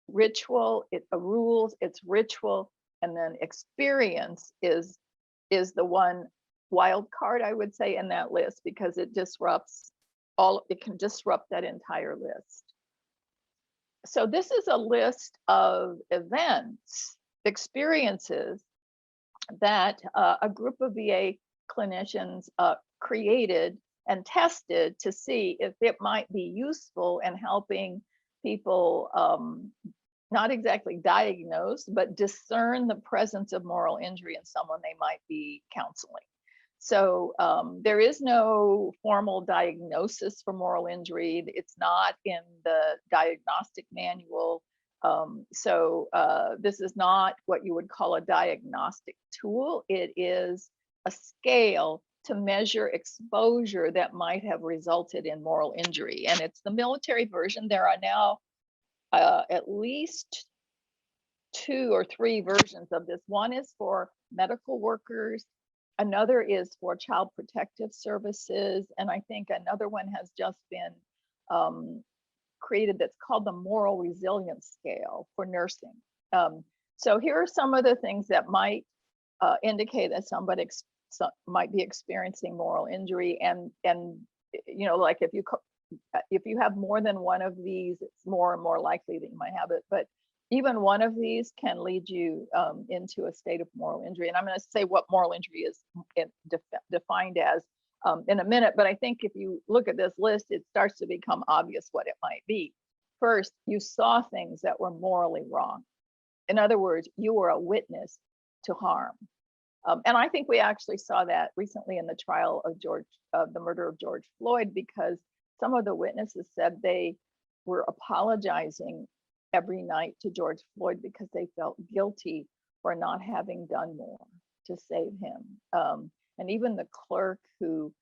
ritual, it's rules, it's ritual, and then experience is the one wild card, I would say, in that list, because it disrupts it can disrupt that entire list. So this is a list of events, experiences that a group of VA clinicians created and tested to see if it might be useful in helping people not exactly diagnose, but discern the presence of moral injury in someone they might be counseling. So there is no formal diagnosis for moral injury. It's not in the diagnostic manual. This is not what you would call a diagnostic tool. It is a scale to measure exposure that might have resulted in moral injury. And it's the military version. There are now at least 2 or 3 versions of this. One is for medical workers, another is for child protective services, and I think another one has just been created that's called the Moral Resilience Scale for nursing. So here are some of the things that might indicate that somebody might be experiencing moral injury, and you know, like if you have more than one of these, it's more and more likely that you might have it. But even one of these can lead you into a state of moral injury. And I'm going to say what moral injury is defined as in a minute. But I think if you look at this list, it starts to become obvious what it might be. First, you saw things that were morally wrong. In other words, you were a witness to harm. And I think we actually saw that recently in the trial of the murder of George Floyd, because some of the witnesses said they were apologizing every night to George Floyd because they felt guilty for not having done more to save him. And even the clerk who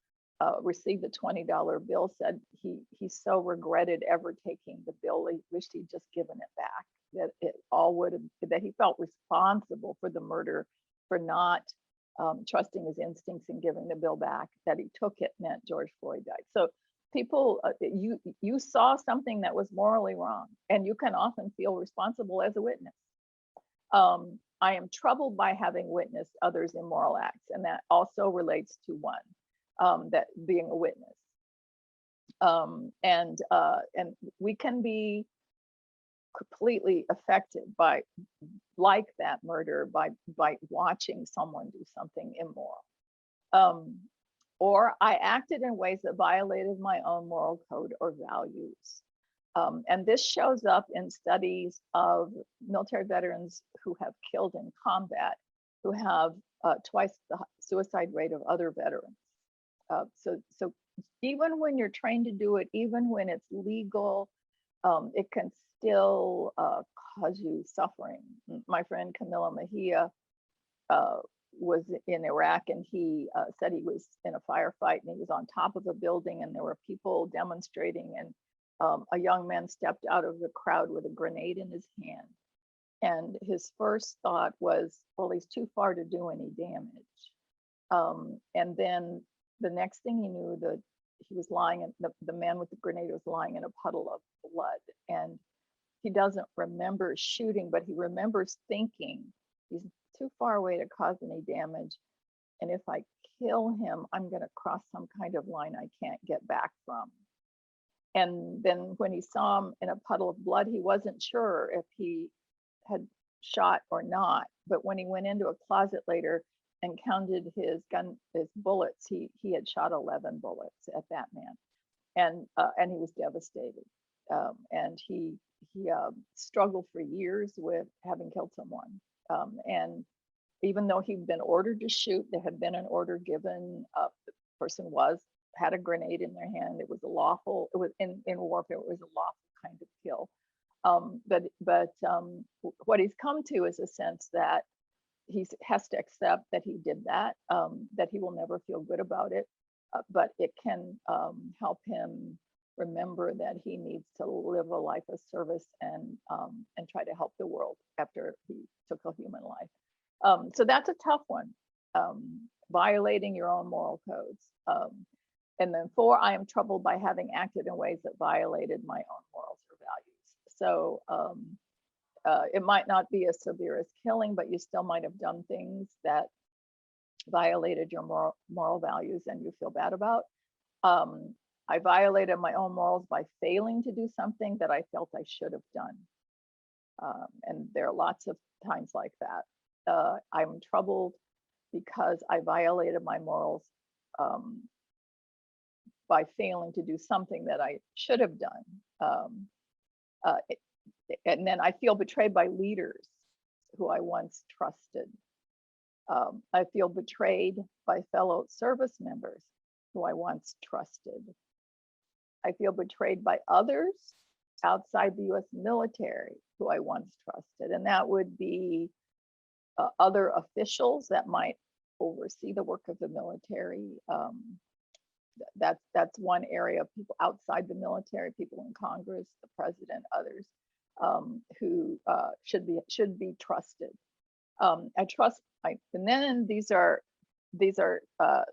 received the $20 bill said he so regretted ever taking the bill. He wished he'd just given it back, that it all would have, that he felt responsible for the murder for not trusting his instincts and giving the bill back. That he took it meant George Floyd died. So people, you saw something that was morally wrong, and you can often feel responsible as a witness. I am troubled by having witnessed others' immoral acts, and that also relates to one, that being a witness. And we can be completely affected by, like that murder, by watching someone do something immoral. Or I acted in ways that violated my own moral code or values. And this shows up in studies of military veterans who have killed in combat, who have twice the suicide rate of other veterans. So even when you're trained to do it, even when it's legal, it can still cause you suffering. My friend Camila Mejia was in Iraq, and he said he was in a firefight and he was on top of a building and there were people demonstrating, and a young man stepped out of the crowd with a grenade in his hand. And his first thought was, well, he's too far to do any damage. And then the next thing he knew, he was lying in, the man with the grenade was lying in a puddle of blood. And he doesn't remember shooting, but he remembers thinking, he's too far away to cause any damage. And if I kill him, I'm going to cross some kind of line I can't get back from. And then when he saw him in a puddle of blood, he wasn't sure if he had shot or not. But when he went into a closet later and counted his bullets, he had shot 11 bullets at that man. And he was devastated. And he struggled for years with having killed someone. And even though he'd been ordered to shoot, there had been an order given, the person had a grenade in their hand. It was in warfare, it was a lawful kind of kill. But what he's come to is a sense that he has to accept that he did that, that he will never feel good about it, but it can help him remember that he needs to live a life of service and try to help the world after he took a human life. So that's a tough one, violating your own moral codes. And then 4, I am troubled by having acted in ways that violated my own morals or values. So it might not be as severe as killing, but you still might have done things that violated your moral values and you feel bad about. I violated my own morals by failing to do something that I felt I should have done. And there are lots of times like that. I'm troubled because I violated my morals by failing to do something that I should have done. And then I feel betrayed by leaders who I once trusted. I feel betrayed by fellow service members who I once trusted. I feel betrayed by others outside the US military who I once trusted. And that would be other officials that might oversee the work of the military. That's one area of people outside the military, people in Congress, the president, others. who should be trusted. And then these are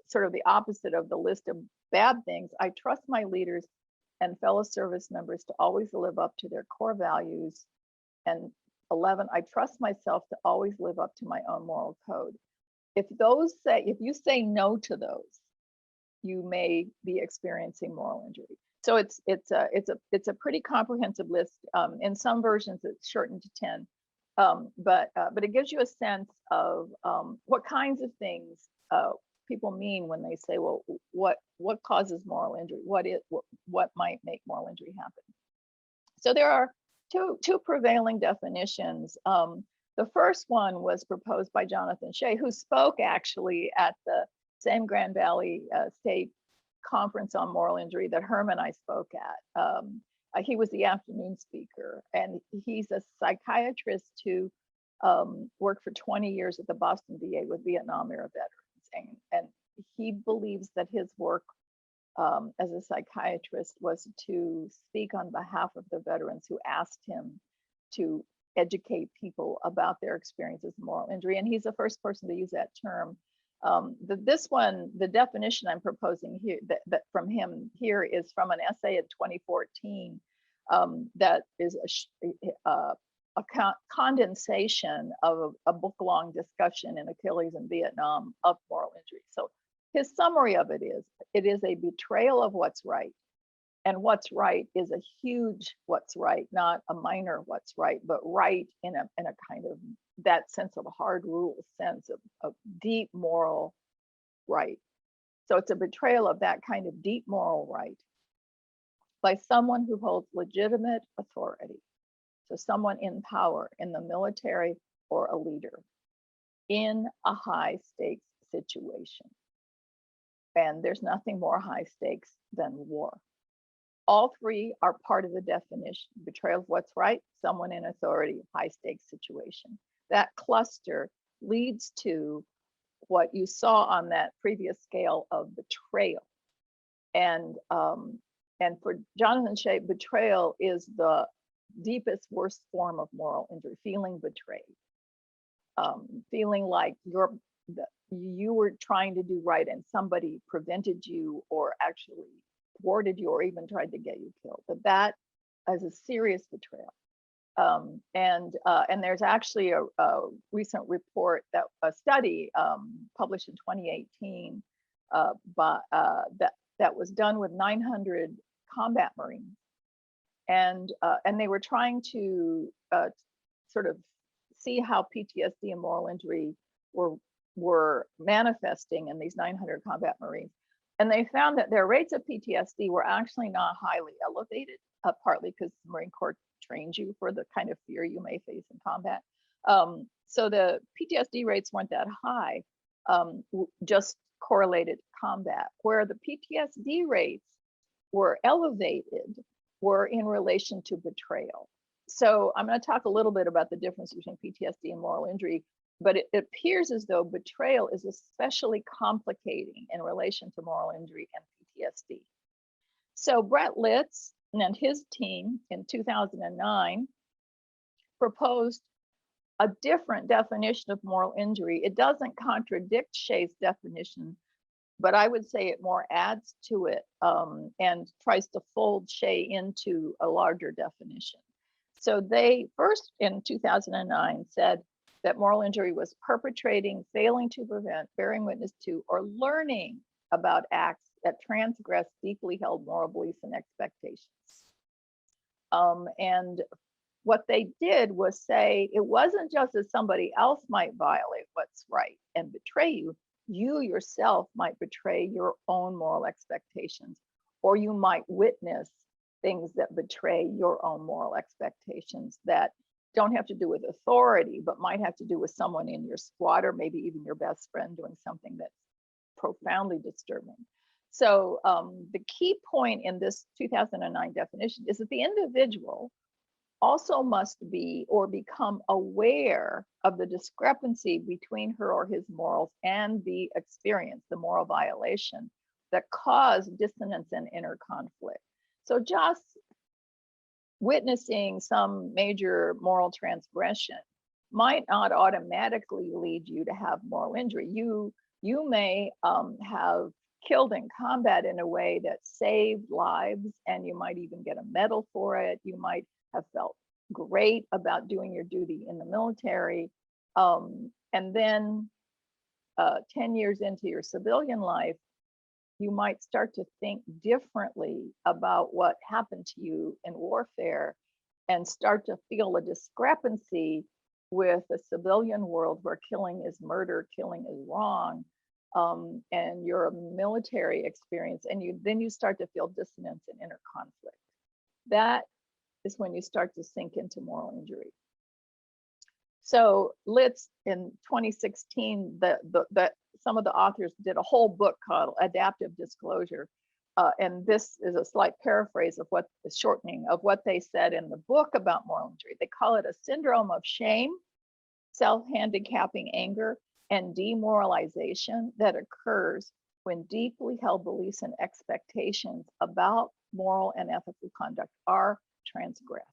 sort of the opposite of the list of bad things. I trust my leaders and fellow service members to always live up to their core values. And 11, I trust myself to always live up to my own moral code. If you say no to those, you may be experiencing moral injury. So it's a pretty comprehensive list. In some versions, it's shortened to 10, but it gives you a sense of what kinds of things people mean when they say, well, what causes moral injury? What might make moral injury happen? So there are two prevailing definitions. The first one was proposed by Jonathan Shay, who spoke actually at the same Grand Valley State Conference on Moral Injury that Herm and I spoke at. He was the afternoon speaker, and he's a psychiatrist who worked for 20 years at the Boston VA with Vietnam era veterans. And he believes that his work as a psychiatrist was to speak on behalf of the veterans who asked him to educate people about their experiences of moral injury. And he's the first person to use that term. This one, the definition I'm proposing here that from him here is from an essay in 2014 that is a condensation of a book-long discussion in Achilles in Vietnam of moral injury. So his summary of it is a betrayal of what's right. And what's right is a huge what's right, not a minor what's right, but right in a kind of that sense of a hard rule sense of deep moral right. So it's a betrayal of that kind of deep moral right by someone who holds legitimate authority. So someone in power in the military or a leader in a high stakes situation. And there's nothing more high stakes than war. All three are part of the definition: betrayal of what's right, someone in authority, high stakes situation. That cluster leads to what you saw on that previous scale of betrayal. And for Jonathan Shay, betrayal is the deepest, worst form of moral injury, feeling betrayed, feeling like you were trying to do right and somebody prevented you or actually thwarted you or even tried to get you killed. But that is a serious betrayal. And there's actually a recent report, that a study published in 2018 that was done with 900 combat Marines, and they were trying to sort of see how PTSD and moral injury were manifesting in these 900 combat Marines. And they found that their rates of PTSD were actually not highly elevated, partly because the Marine Corps trains you for the kind of fear you may face in combat. So the PTSD rates weren't that high, just correlated to combat. Where the PTSD rates were elevated were in relation to betrayal. So I'm going to talk a little bit about the difference between PTSD and moral injury, but it appears as though betrayal is especially complicating in relation to moral injury and PTSD. So Brett Litz and his team in 2009 proposed a different definition of moral injury. It doesn't contradict Shay's definition, but I would say it more adds to it and tries to fold Shay into a larger definition. So they first in 2009 said that moral injury was perpetrating, failing to prevent, bearing witness to, or learning about acts that transgress deeply held moral beliefs and expectations. And what they did was say it wasn't just that somebody else might violate what's right and betray you, you yourself might betray your own moral expectations, or you might witness things that betray your own moral expectations that don't have to do with authority, but might have to do with someone in your squad or maybe even your best friend doing something that's profoundly disturbing. So the key point in this 2009 definition is that the individual also must be or become aware of the discrepancy between her or his morals and the experience, the moral violation that caused dissonance and inner conflict. So just witnessing some major moral transgression might not automatically lead you to have moral injury. You may have killed in combat in a way that saved lives, and you might even get a medal for it. You might have felt great about doing your duty in the military. And then 10 years into your civilian life, you might start to think differently about what happened to you in warfare and start to feel a discrepancy with the civilian world where killing is murder, killing is wrong, and your military experience, and then you start to feel dissonance and inner conflict. That is when you start to sink into moral injury. So let's, in 2016, some of the authors did a whole book called Adaptive Disclosure. And this is a slight paraphrase of what the shortening of what they said in the book about moral injury. They call it a syndrome of shame, self-handicapping anger, and demoralization that occurs when deeply held beliefs and expectations about moral and ethical conduct are transgressed.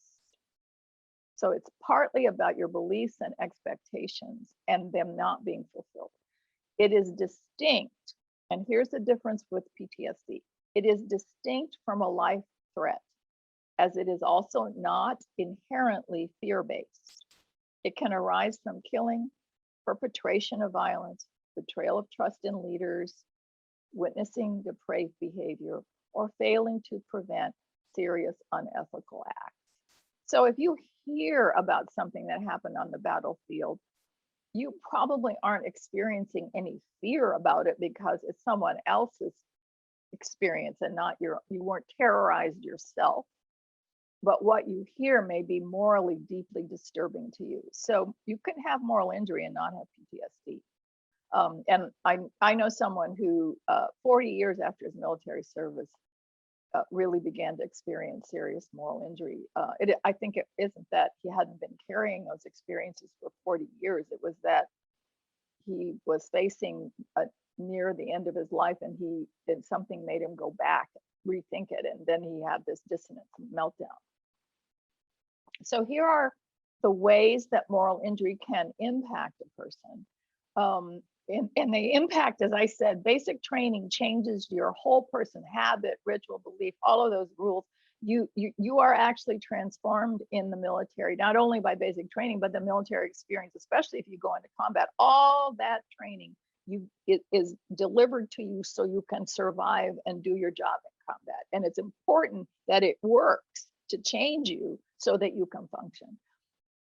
So it's partly about your beliefs and expectations and them not being fulfilled. It is distinct, and here's the difference with PTSD. It is distinct from a life threat, as it is also not inherently fear-based. It can arise from killing, perpetration of violence, betrayal of trust in leaders, witnessing depraved behavior, or failing to prevent serious unethical acts. So if you hear about something that happened on the battlefield, you probably aren't experiencing any fear about it because it's someone else's experience and not you weren't terrorized yourself. But what you hear may be morally deeply disturbing to you. So you can have moral injury and not have PTSD. And I know someone who 40 years after his military service really began to experience serious moral injury. I think it isn't that he hadn't been carrying those experiences for 40 years. It was that he was facing near the end of his life, and something made him go back, rethink it, and then he had this dissonance meltdown. So here are the ways that moral injury can impact a person. And the impact, as I said, basic training changes your whole person, habit, ritual, belief, all of those rules. You are actually transformed in the military, not only by basic training, but the military experience, especially if you go into combat. All that training it is delivered to you so you can survive and do your job in combat. And it's important that it works to change you so that you can function.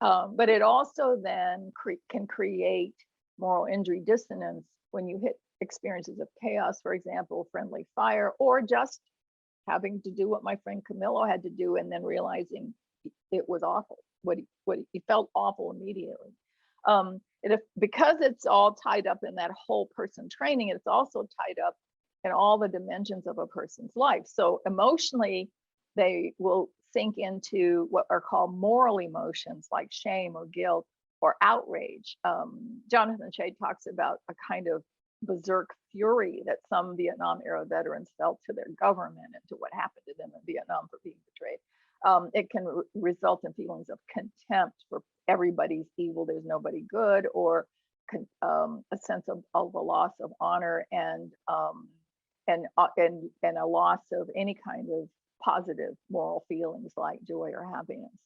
But it also then can create moral injury dissonance when you hit experiences of chaos, for example, friendly fire, or just having to do what my friend Camillo had to do and then realizing it was awful. He felt awful immediately. Because it's all tied up in that whole person training, it's also tied up in all the dimensions of a person's life. So emotionally, they will sink into what are called moral emotions like shame or guilt or outrage. Jonathan Shay talks about a kind of berserk fury that some Vietnam era veterans felt to their government and to what happened to them in Vietnam for being betrayed. It can result in feelings of contempt for everybody's evil, there's nobody good, or a sense of a loss of honor and a loss of any kind of positive moral feelings like joy or happiness.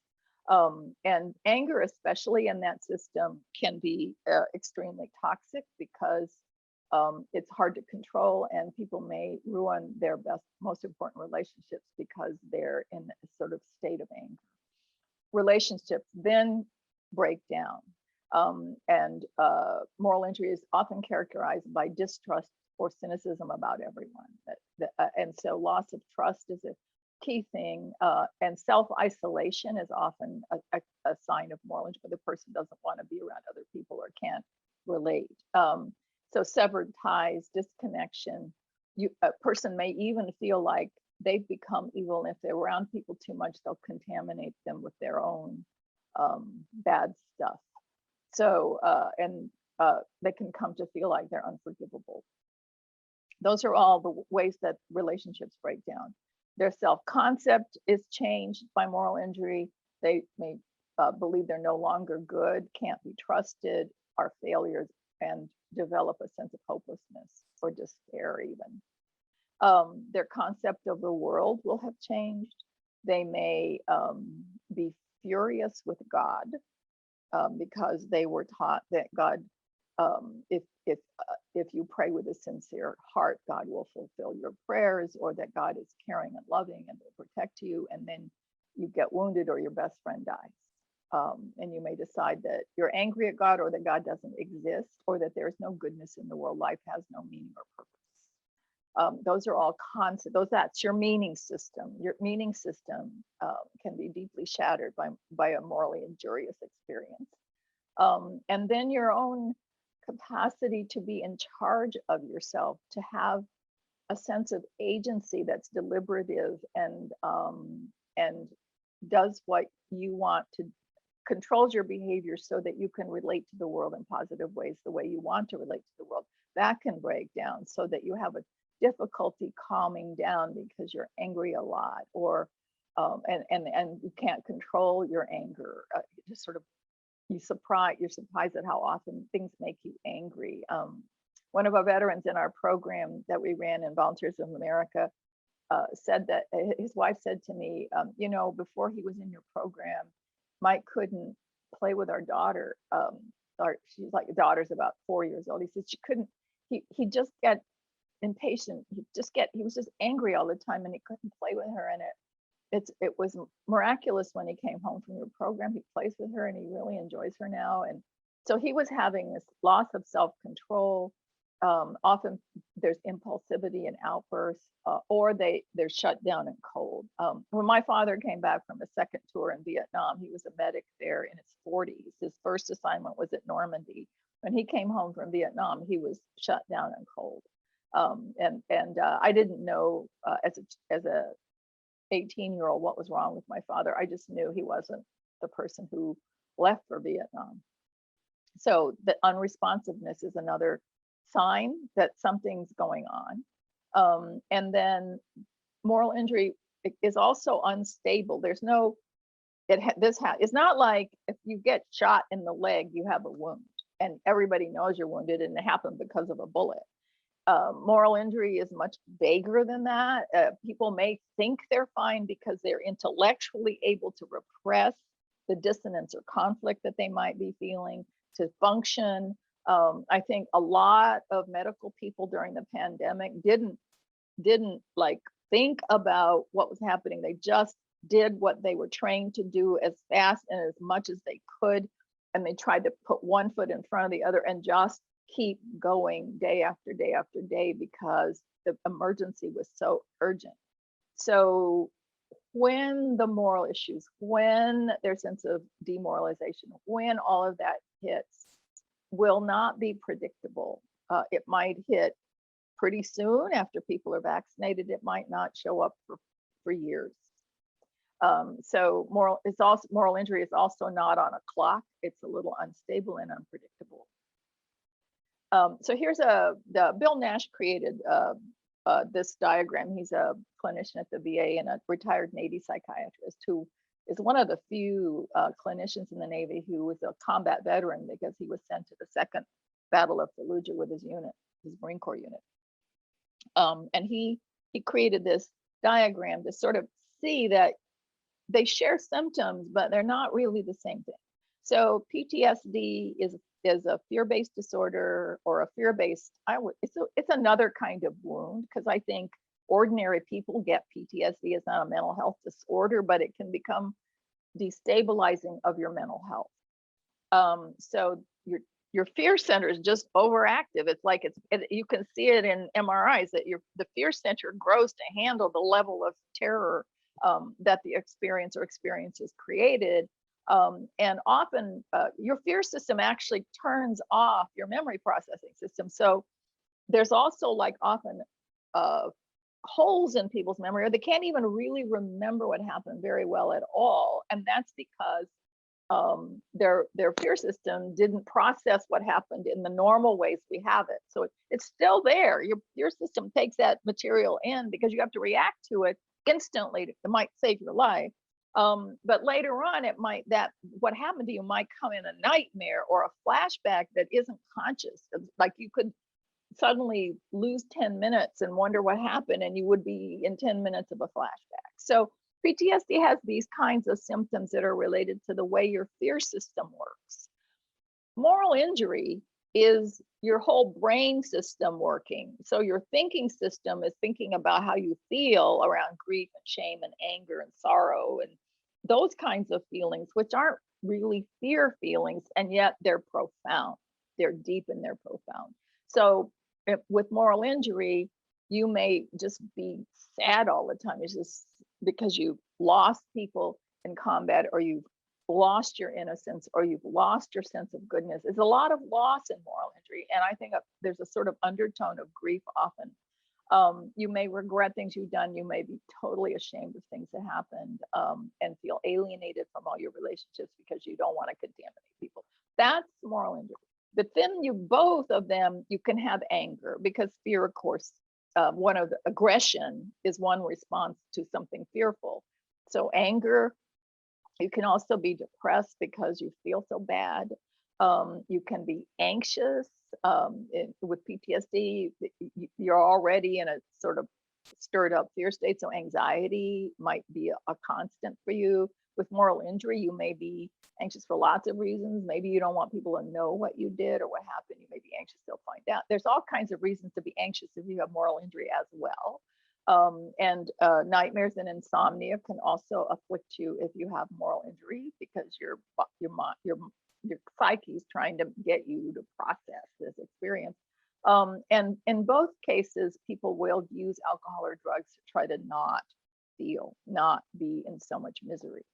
And anger, especially in that system, can be extremely toxic because it's hard to control, and people may ruin their most important relationships because they're in a sort of state of anger. Relationships then break down, and moral injury is often characterized by distrust or cynicism about everyone. And so loss of trust is a key thing, and self-isolation is often a sign of moral injury. The person doesn't want to be around other people or can't relate. So severed ties, disconnection. A person may even feel like they've become evil, and if they're around people too much, they'll contaminate them with their own bad stuff. So, they can come to feel like they're unforgivable. Those are all the ways that relationships break down. Their self-concept is changed by moral injury. They may believe they're no longer good, can't be trusted, are failures, and develop a sense of hopelessness or despair even. Their concept of the world will have changed. They may be furious with God because they were taught that God, if you pray with a sincere heart, God will fulfill your prayers, or that God is caring and loving and will protect you, and then you get wounded or your best friend dies. And you may decide that you're angry at God, or that God doesn't exist, or that there's no goodness in the world. Life has no meaning or purpose. Those are all concepts. That's your meaning system. Your meaning system can be deeply shattered by a morally injurious experience. And then your own capacity to be in charge of yourself, to have a sense of agency that's deliberative and does what you want to, controls your behavior so that you can relate to the world in positive ways the way you want to relate to the world. That can break down so that you have a difficulty calming down because you're angry a lot, or and you can't control your anger. Just sort of you're surprised at how often things make you angry. One of our veterans in our program that we ran in Volunteers of America said that his wife said to me, you know, before he was in your program, Mike couldn't play with our daughter. She's like, daughter's about 4 years old. He said she couldn't, he just get impatient. He was just angry all the time, and he couldn't play with her. And it was miraculous when he came home from your program. He plays with her and he really enjoys her now. And so he was having this loss of self-control. Often there's impulsivity and outbursts, or they're shut down and cold. When my father came back from a second tour in Vietnam, he was a medic there in his 40s. His first assignment was at Normandy. When he came home from Vietnam, he was shut down and cold. I didn't know as a 18-year-old what was wrong with my father. I just knew he wasn't the person who left for Vietnam. So the unresponsiveness is another sign that something's going on. And then moral injury is also unstable. There's no, it's not like if you get shot in the leg, you have a wound and everybody knows you're wounded and it happened because of a bullet. Moral injury is much vaguer than that. People may think they're fine because they're intellectually able to repress the dissonance or conflict that they might be feeling, to function. I think a lot of medical people during the pandemic didn't like think about what was happening. They just did what they were trained to do as fast and as much as they could. And they tried to put one foot in front of the other and just keep going day after day after day because the emergency was so urgent. So when the moral issues, when their sense of demoralization, when all of that hits, will not be predictable. It might hit pretty soon after people are vaccinated. It might not show up for years. So moral injury is also not on a clock. It's a little unstable and unpredictable. So here's Bill Nash created this diagram. He's a clinician at the VA and a retired Navy psychiatrist who is one of the few clinicians in the Navy who was a combat veteran because he was sent to the Second Battle of Fallujah with his unit, his Marine Corps unit. And he created this diagram to sort of see that they share symptoms, but they're not really the same thing. So PTSD is a fear-based disorder or a fear-based, it's another kind of wound, because I think ordinary people get PTSD. It's not a mental health disorder, but it can become destabilizing of your mental health. So your fear center is just overactive. It's like you can see it in MRIs that the fear center grows to handle the level of terror that the experience or experiences created. And often your fear system actually turns off your memory processing system. So there's also like often holes in people's memory, or they can't even really remember what happened very well at all. And that's because their fear system didn't process what happened in the normal ways we have it. So it's still there. Your system takes that material in because you have to react to it, instantly, it might save your life. But later on, it might, that what happened to you might come in a nightmare or a flashback that isn't conscious. Like you could suddenly lose 10 minutes and wonder what happened, and you would be in 10 minutes of a flashback. So PTSD has these kinds of symptoms that are related to the way your fear system works. Moral injury is your whole brain system working. So your thinking system is thinking about how you feel around grief and shame and anger and sorrow and those kinds of feelings, which aren't really fear feelings, and yet they're profound. They're deep and they're profound. So with moral injury, you may just be sad all the time. It's just because you've lost people in combat, or you've lost your innocence, or you've lost your sense of goodness. It's a lot of loss in moral injury. And I think there's a sort of undertone of grief often. You may regret things you've done. You may be totally ashamed of things that happened, and feel alienated from all your relationships because you don't want to contaminate people. That's moral injury. But then both of them, you can have anger, because fear, of course, one of the aggression is one response to something fearful. So anger, you can also be depressed because you feel so bad. You can be anxious. With PTSD, you're already in a sort of stirred up fear state. So anxiety might be a constant for you. With moral injury, you may be anxious for lots of reasons. Maybe you don't want people to know what you did or what happened. You may be anxious they'll find out. There's all kinds of reasons to be anxious if you have moral injury as well. Nightmares and insomnia can also afflict you if you have moral injury, because your psyche is trying to get you to process this experience. And in both cases, people will use alcohol or drugs to try to not feel, not be in so much misery.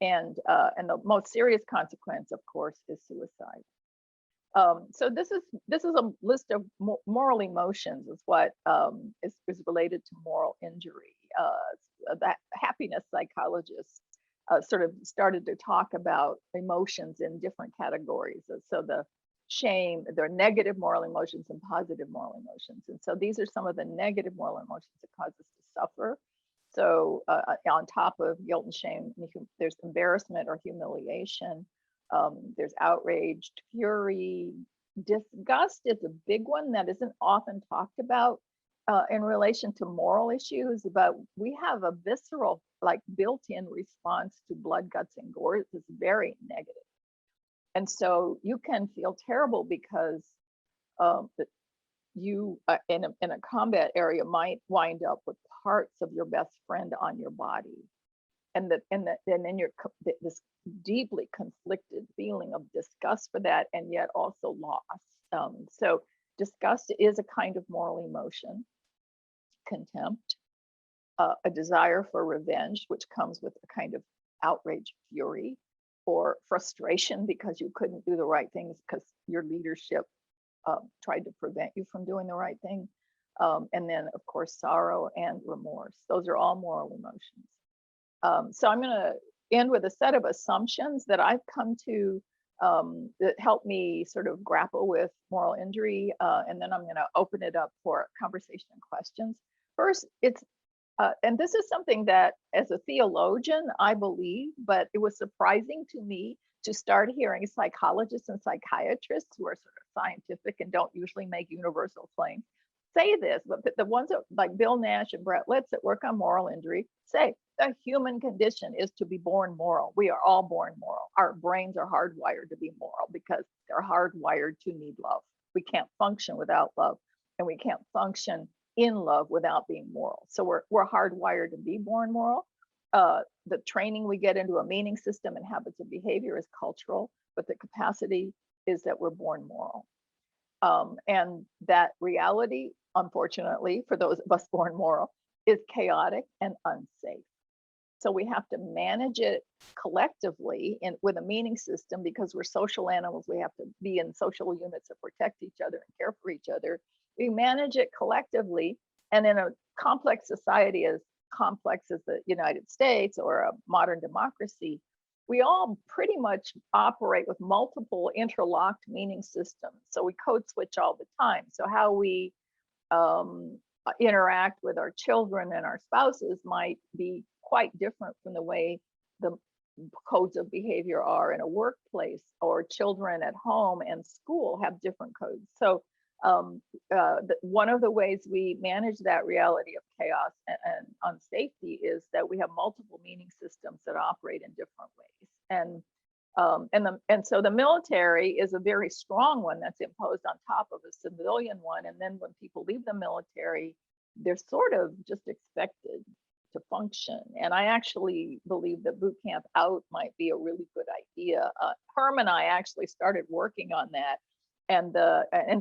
And the most serious consequence, of course, is suicide. So this is a list of moral emotions, is what is related to moral injury. That happiness psychologists sort of started to talk about emotions in different categories. So the shame, there are negative moral emotions and positive moral emotions. And so these are some of the negative moral emotions that cause us to suffer. So on top of guilt and shame, there's embarrassment or humiliation. There's outrage, fury. Disgust is a big one that isn't often talked about in relation to moral issues, but we have a visceral, like built-in response to blood, guts, and gore. It's very negative. And so you can feel terrible because you in a combat area might wind up with parts of your best friend on your body, and then you're this deeply conflicted feeling of disgust for that, and yet also loss. So disgust is a kind of moral emotion. Contempt, a desire for revenge, which comes with a kind of outrage, fury, or frustration because you couldn't do the right things because your leadership tried to prevent you from doing the right thing. And then, of course, sorrow and remorse. Those are all moral emotions. So I'm going to end with a set of assumptions that I've come to that help me sort of grapple with moral injury. And then I'm going to open it up for conversation and questions. First, and this is something that as a theologian, I believe, but it was surprising to me to start hearing psychologists and psychiatrists who are sort of scientific and don't usually make universal claims say this, but the ones that, like Bill Nash and Brett Litz that work on moral injury, say the human condition is to be born moral. We are all born moral. Our brains are hardwired to be moral because they're hardwired to need love. We can't function without love, and we can't function in love without being moral. So we're hardwired to be born moral. The training we get into a meaning system and habits of behavior is cultural, but the capacity is that we're born moral. And that reality, unfortunately, for those of us born moral, is chaotic and unsafe. So we have to manage it collectively with a meaning system, because we're social animals. We have to be in social units that protect each other and care for each other. We manage it collectively, and in a complex society as complex as the United States or a modern democracy, we all pretty much operate with multiple interlocked meaning systems. So we code switch all the time. So how we interact with our children and our spouses might be quite different from the way the codes of behavior are in a workplace, or children at home and school have different codes. So one of the ways we manage that reality of chaos and unsafety is that we have multiple meaning systems that operate in different ways. And so the military is a very strong one that's imposed on top of a civilian one. And then when people leave the military, they're sort of just expected to function. And I actually believe that boot camp out might be a really good idea. Herm and I actually started working on that. And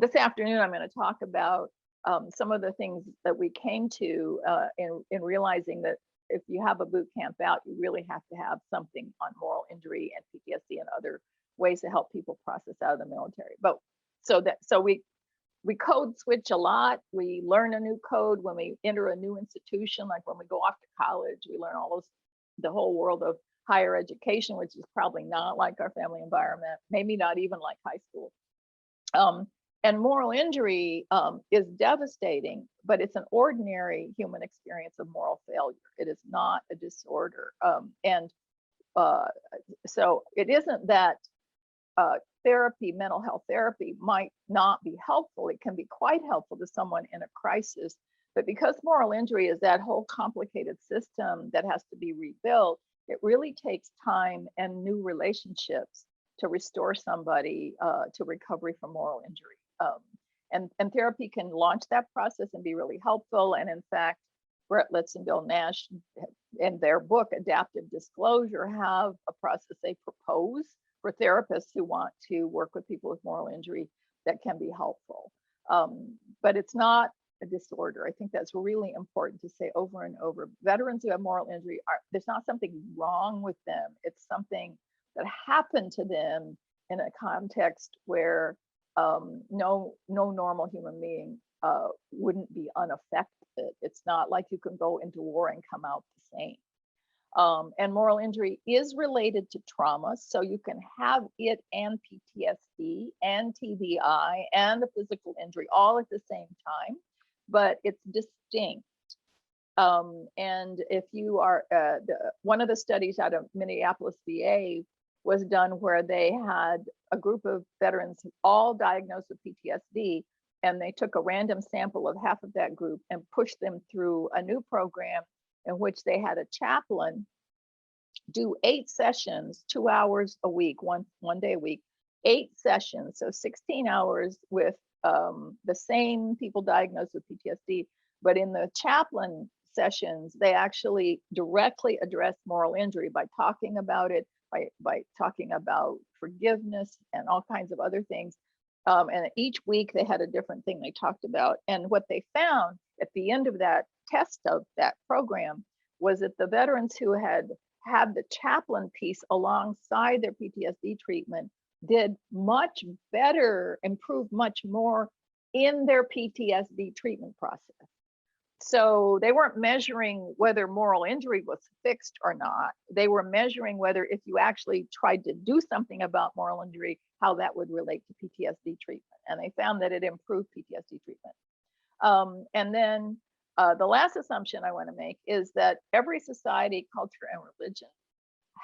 this afternoon, I'm going to talk about some of the things that we came to in realizing that if you have a boot camp out, you really have to have something on moral injury and PTSD and other ways to help people process out of the military. But so we code switch a lot. We learn a new code when we enter a new institution, like when we go off to college, we learn the whole world of higher education, which is probably not like our family environment, maybe not even like high school. And moral injury is devastating, but it's an ordinary human experience of moral failure. It is not a disorder. So it isn't that therapy, mental health therapy might not be helpful. It can be quite helpful to someone in a crisis. But because moral injury is that whole complicated system that has to be rebuilt, it really takes time and new relationships to restore somebody to recovery from moral injury. And therapy can launch that process and be really helpful. And in fact, Brett Litz and Bill Nash, in their book, Adaptive Disclosure, have a process they propose for therapists who want to work with people with moral injury that can be helpful. But it's not a disorder. I think that's really important to say over and over. Veterans who have moral injury, there's not something wrong with them. It's something that happened to them in a context where no normal human being wouldn't be unaffected. It's not like you can go into war and come out the same. And moral injury is related to trauma. So you can have it and PTSD and TBI and the physical injury all at the same time, but it's distinct. And if you are, one of the studies out of Minneapolis VA was done where they had a group of veterans all diagnosed with PTSD, and they took a random sample of half of that group and pushed them through a new program in which they had a chaplain do 8 sessions, 2 hours a week, one day a week, 8 sessions, so 16 hours with the same people diagnosed with PTSD. But in the chaplain sessions, they actually directly addressed moral injury by talking about it, by talking about forgiveness and all kinds of other things. And each week they had a different thing they talked about. And what they found at the end of that test of that program was that the veterans who had the chaplain piece alongside their PTSD treatment did much better, improved much more in their PTSD treatment process. So they weren't measuring whether moral injury was fixed or not. They were measuring whether if you actually tried to do something about moral injury, how that would relate to PTSD treatment. And they found that it improved PTSD treatment. And then the last assumption I want to make is that every society, culture, and religion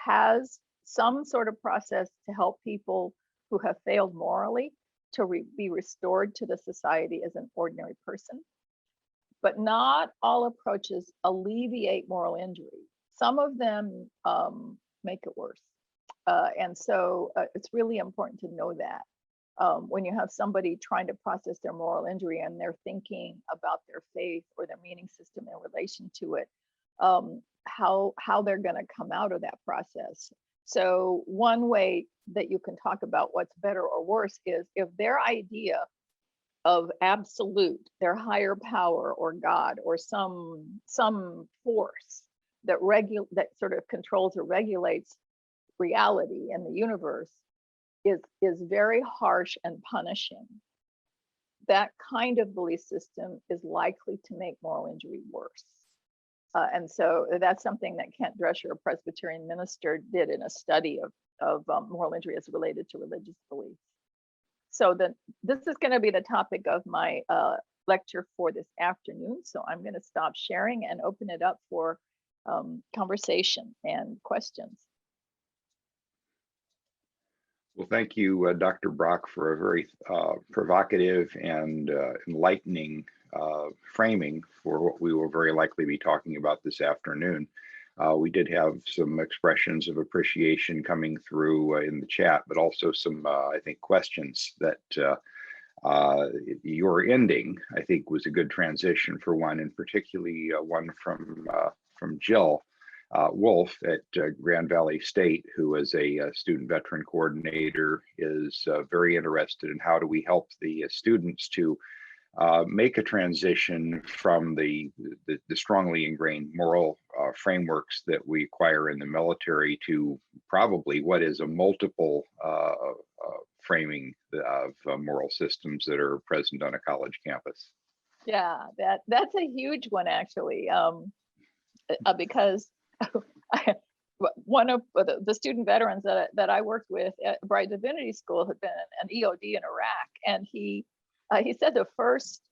has some sort of process to help people who have failed morally to be restored to the society as an ordinary person. But not all approaches alleviate moral injury. Some of them make it worse. And so it's really important to know that when you have somebody trying to process their moral injury and they're thinking about their faith or their meaning system in relation to it, how they're going to come out of that process. So one way that you can talk about what's better or worse is if their idea of absolute, their higher power or God or some force that sort of controls or regulates reality in the universe is very harsh and punishing. That kind of belief system is likely to make moral injury worse. And so that's something that Kent Drescher, a Presbyterian minister, did in a study of moral injury as related to religious beliefs. So this is going to be the topic of my lecture for this afternoon. So I'm going to stop sharing and open it up for conversation and questions. Well, thank you, Dr. Brock, for a very provocative and enlightening framing for what we will very likely be talking about this afternoon. We did have some expressions of appreciation coming through in the chat, but also some, I think, questions that your ending, I think, was a good transition for one, and particularly one from Jill Wolf at Grand Valley State, who is a student veteran coordinator, is very interested in how do we help the students to make a transition from the strongly ingrained moral frameworks that we acquire in the military to probably what is a multiple framing of moral systems that are present on a college campus. Yeah, that's a huge one, actually, because one of the student veterans that I worked with at Bright Divinity School had been an EOD in Iraq, and he said the first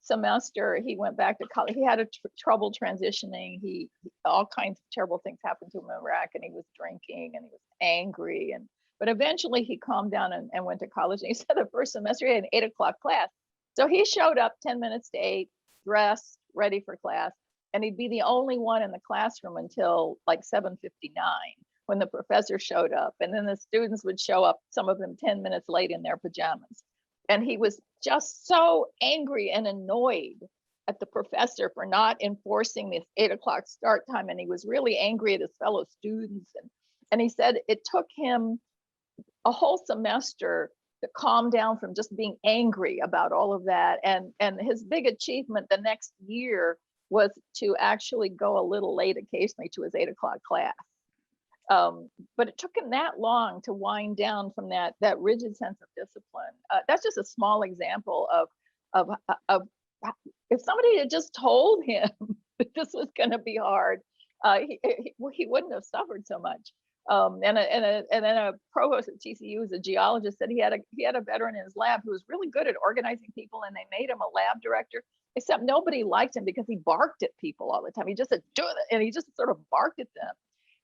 semester he went back to college, he had trouble transitioning. All kinds of terrible things happened to him in Iraq, and he was drinking and he was angry, but eventually he calmed down and went to college. And he said the first semester he had an 8 o'clock class, so he showed up 10 minutes to 8, dressed, ready for class, and he'd be the only one in the classroom until like 7:59 when the professor showed up, and then the students would show up, some of them 10 minutes late in their pajamas. And he was just so angry and annoyed at the professor for not enforcing this 8 o'clock start time. And he was really angry at his fellow students. And he said it took him a whole semester to calm down from just being angry about all of that. And his big achievement the next year was to actually go a little late occasionally to his 8 o'clock class. But it took him that long to wind down from that rigid sense of discipline. That's just a small example of if somebody had just told him that this was going to be hard, he wouldn't have suffered so much. And then a provost at TCU, who's a geologist, said he had a veteran in his lab who was really good at organizing people, and they made him a lab director. Except nobody liked him because he barked at people all the time. He just said, "Do it," and he just sort of barked at them.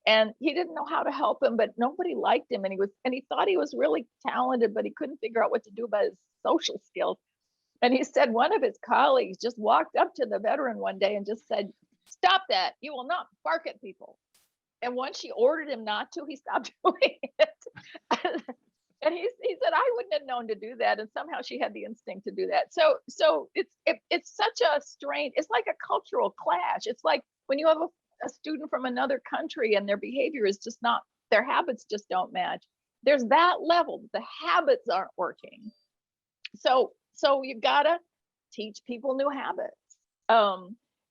And he didn't know how to help him, but nobody liked him. And he thought he was really talented, but he couldn't figure out what to do about his social skills. And he said one of his colleagues just walked up to the veteran one day and just said, "Stop that. You will not bark at people." And once she ordered him not to, he stopped doing it. And he said, "I wouldn't have known to do that." And somehow she had the instinct to do that. So it's such a strain. It's like a cultural clash. It's like when you have a student from another country and their behavior is just not, their habits just don't match. There's that level, the habits aren't working. So you gotta teach people new habits.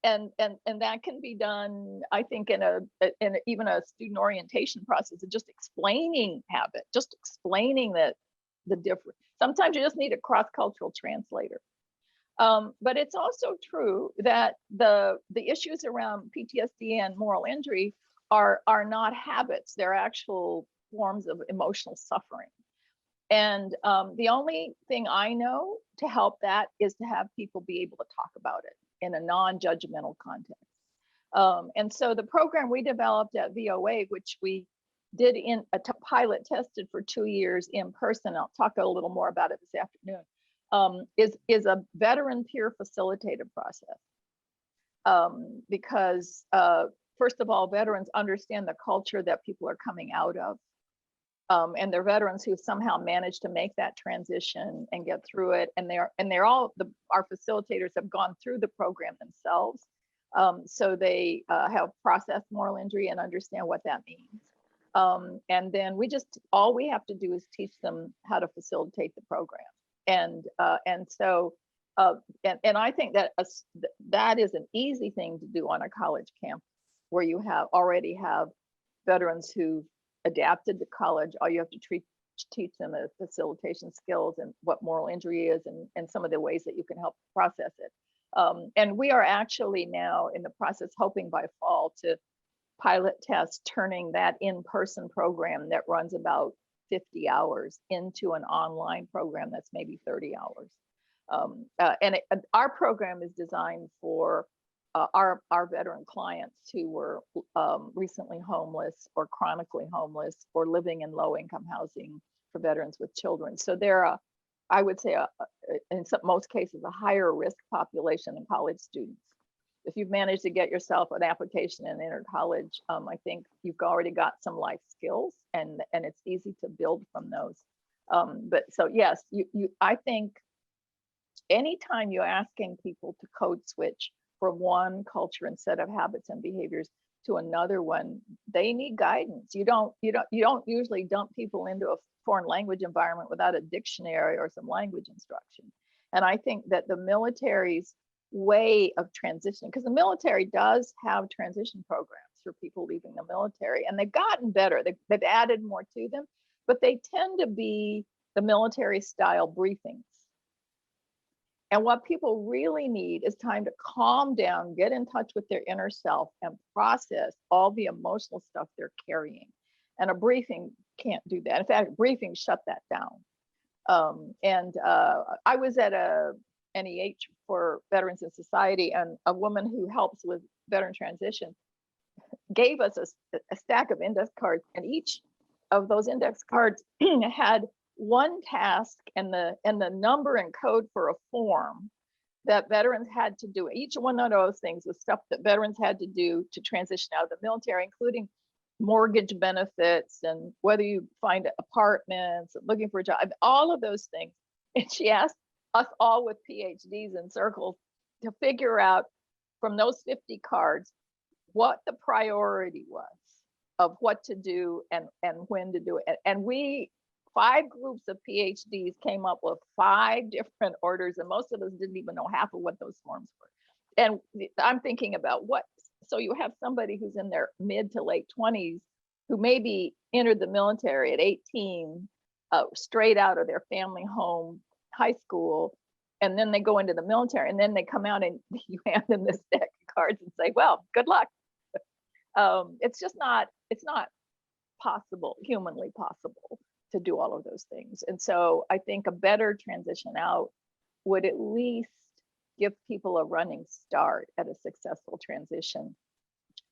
And that can be done, I think, in even a student orientation process of just explaining habit, just explaining the difference. Sometimes you just need a cross-cultural translator. But it's also true that the issues around PTSD and moral injury are not habits. They're actual forms of emotional suffering. And the only thing I know to help that is to have people be able to talk about it in a non-judgmental context. And so the program we developed at VOA, which we did in a pilot tested for 2 years in person, I'll talk a little more about it this afternoon, is a veteran peer facilitated process. Because first of all, veterans understand the culture that people are coming out of. And they're veterans who somehow managed to make that transition and get through it. And they're all, our facilitators have gone through the program themselves. So they have processed moral injury and understand what that means. And then all we have to do is teach them how to facilitate the program. And I think that that is an easy thing to do on a college campus where you already have veterans who adapted to college. All you have to teach them is facilitation skills and what moral injury is and some of the ways that you can help process it. And we are actually now in the process, hoping by fall to pilot test turning that in-person program that runs about 50 hours into an online program that's maybe 30 hours. Our program is designed for our veteran clients who were recently homeless or chronically homeless or living in low income housing for veterans with children. So they're, I would say, in most cases, a higher risk population than college students. If you've managed to get yourself an application and enter college, I think you've already got some life skills, and it's easy to build from those. But so yes, I think anytime you're asking people to code switch from one culture and set of habits and behaviors to another one, they need guidance. You don't usually dump people into a foreign language environment without a dictionary or some language instruction. And I think that the military's way of transitioning, because the military does have transition programs for people leaving the military, and they've gotten better. They've added more to them, but they tend to be the military style briefings. And what people really need is time to calm down, get in touch with their inner self, and process all the emotional stuff they're carrying. And a briefing can't do that. In fact, briefings shut that down. I was at a NEH for Veterans in Society, and a woman who helps with veteran transition gave us a stack of index cards, and each of those index cards had one task and the number and code for a form that veterans had to do. Each one of those things was stuff that veterans had to do to transition out of the military, including mortgage benefits and whether you find apartments and looking for a job, all of those things. And she asked us all with PhDs in circles to figure out from those 50 cards what the priority was of what to do and when to do it. And we, 5 groups of PhDs came up with 5 different orders, and most of us didn't even know half of what those forms were. And I'm thinking about so you have somebody who's in their mid to late 20s who maybe entered the military at 18, straight out of their family home, high school, and then they go into the military, and then they come out and you hand them this deck of cards and say, well, good luck. It's not possible, humanly possible, to do all of those things. And so I think a better transition out would at least give people a running start at a successful transition.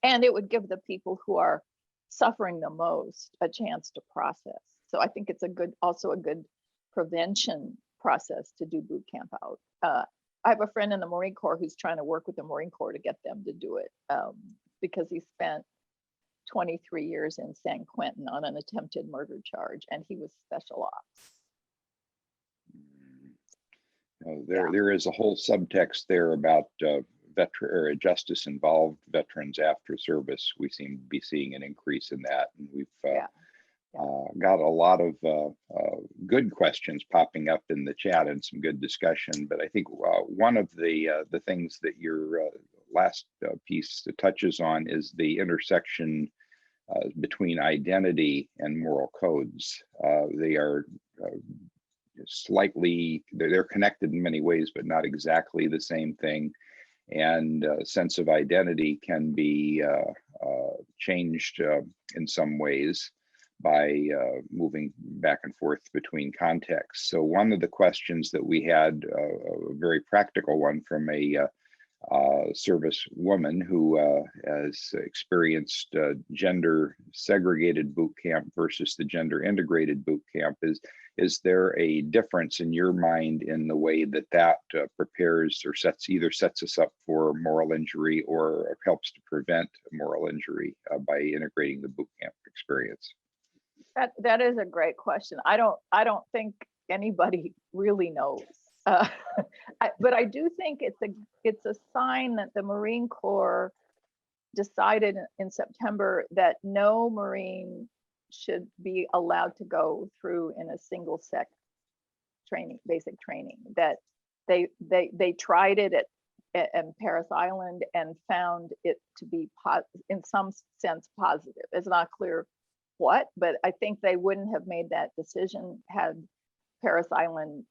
And it would give the people who are suffering the most a chance to process. So I think it's also a good prevention process to do boot camp out. I have a friend in the Marine Corps who's trying to work with the Marine Corps to get them to do it because he spent 23 years in San Quentin on an attempted murder charge, and he was special ops. There is a whole subtext there about justice-involved veterans after service. We seem to be seeing an increase in that, and we've got a lot of good questions popping up in the chat and some good discussion. But I think one of the things that your last piece touches on is the intersection between identity and moral codes. They are they're connected in many ways, but not exactly the same thing. And sense of identity can be changed in some ways by moving back and forth between contexts. So one of the questions that we had, a very practical one from a service woman who has experienced gender segregated boot camp versus the gender integrated boot camp, is there a difference in your mind in the way that prepares or either sets us up for moral injury or helps to prevent moral injury by integrating the boot camp experience? That is a great question. I don't think anybody really knows. But I do think it's a sign that the Marine Corps decided in September that no Marine should be allowed to go through in a single sec training, basic training. That they tried it at Paris Island and found it to be in some sense positive. It's not clear what, but I think they wouldn't have made that decision had Paris Island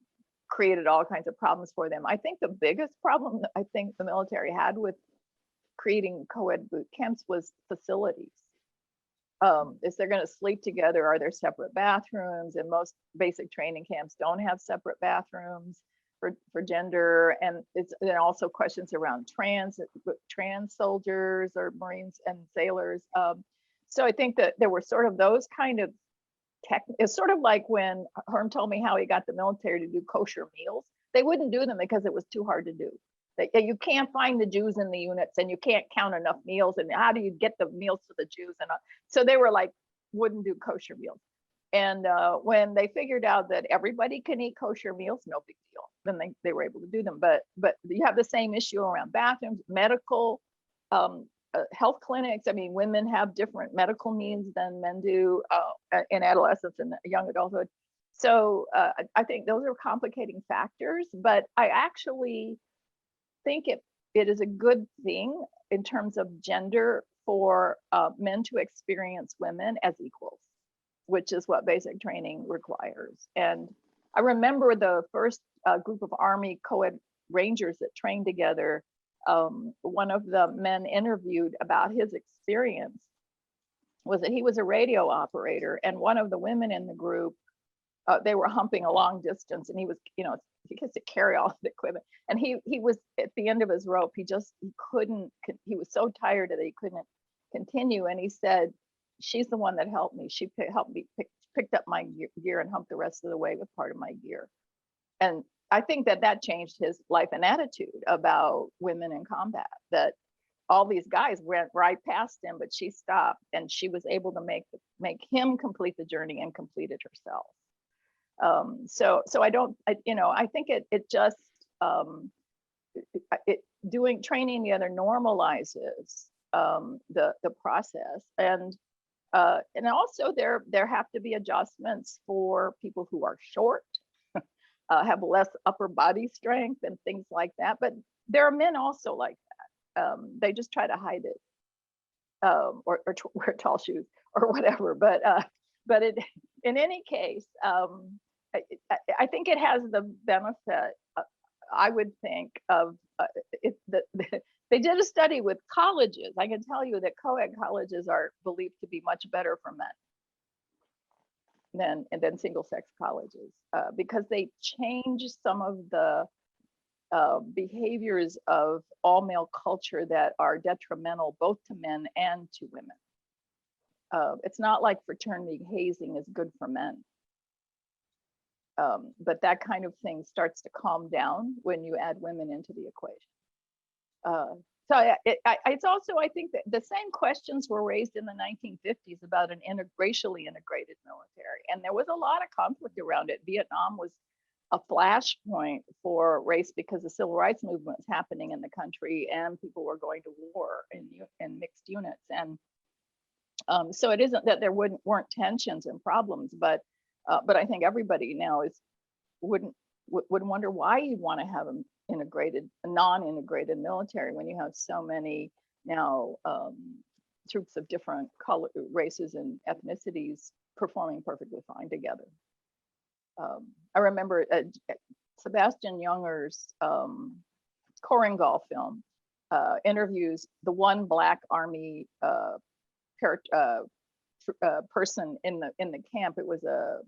created all kinds of problems for them. I think the biggest problem that I think the military had with creating co-ed boot camps was facilities. Is they're going to sleep together? Are there separate bathrooms? And most basic training camps don't have separate bathrooms. for gender, and it's and also questions around trans soldiers or Marines and sailors. So I think that there were sort of those kind of it's sort of like when Herm told me how he got the military to do kosher meals. They wouldn't do them because it was too hard to do. You can't find the Jews in the units, and you can't count enough meals, and how do you get the meals to the Jews? And so they were like, wouldn't do kosher meals. And when they figured out that everybody can eat kosher meals, no big deal. Then they were able to do them. But you have the same issue around bathrooms, medical, health clinics. I mean, women have different medical needs than men do in adolescence and young adulthood. So I think those are complicating factors. But I actually think it is a good thing in terms of gender for men to experience women as equals, which is what basic training requires. And I remember the first group of Army co-ed Rangers that trained together. One of the men interviewed about his experience was that he was a radio operator, and one of the women in the group, they were humping a long distance, and he was, he gets to carry all the equipment, and he was at the end of his rope. He was so tired that he couldn't continue, and he said, she's the one that helped me. She picked up my gear and humped the rest of the way with part of my gear. And I think that changed his life and attitude about women in combat, that all these guys went right past him, but she stopped, and she was able to make him complete the journey and complete it herself. So I think it just training together normalizes the process, and also there have to be adjustments for people who are short, have less upper body strength and things like that. But there are men also like that. They just try to hide it, or wear tall shoes or whatever. But in any case, I think it has the benefit, I would think, of they did a study with colleges. I can tell you that co-ed colleges are believed to be much better for men than single-sex colleges, because they change some of the behaviors of all-male culture that are detrimental both to men and to women. It's not like fraternity hazing is good for men. But that kind of thing starts to calm down when you add women into the equation. It's also, I think that the same questions were raised in the 1950s about an racially integrated military. And there was a lot of conflict around it. Vietnam was a flashpoint for race because the civil rights movement was happening in the country and people were going to war in mixed units. And so it isn't that there weren't tensions and problems, but I think everybody now would wonder why you'd want to have a non-integrated military when you have so many now troops of different races and ethnicities performing perfectly fine together. I remember Sebastian Junger's Korengal film interviews the one Black Army person in the camp. It was a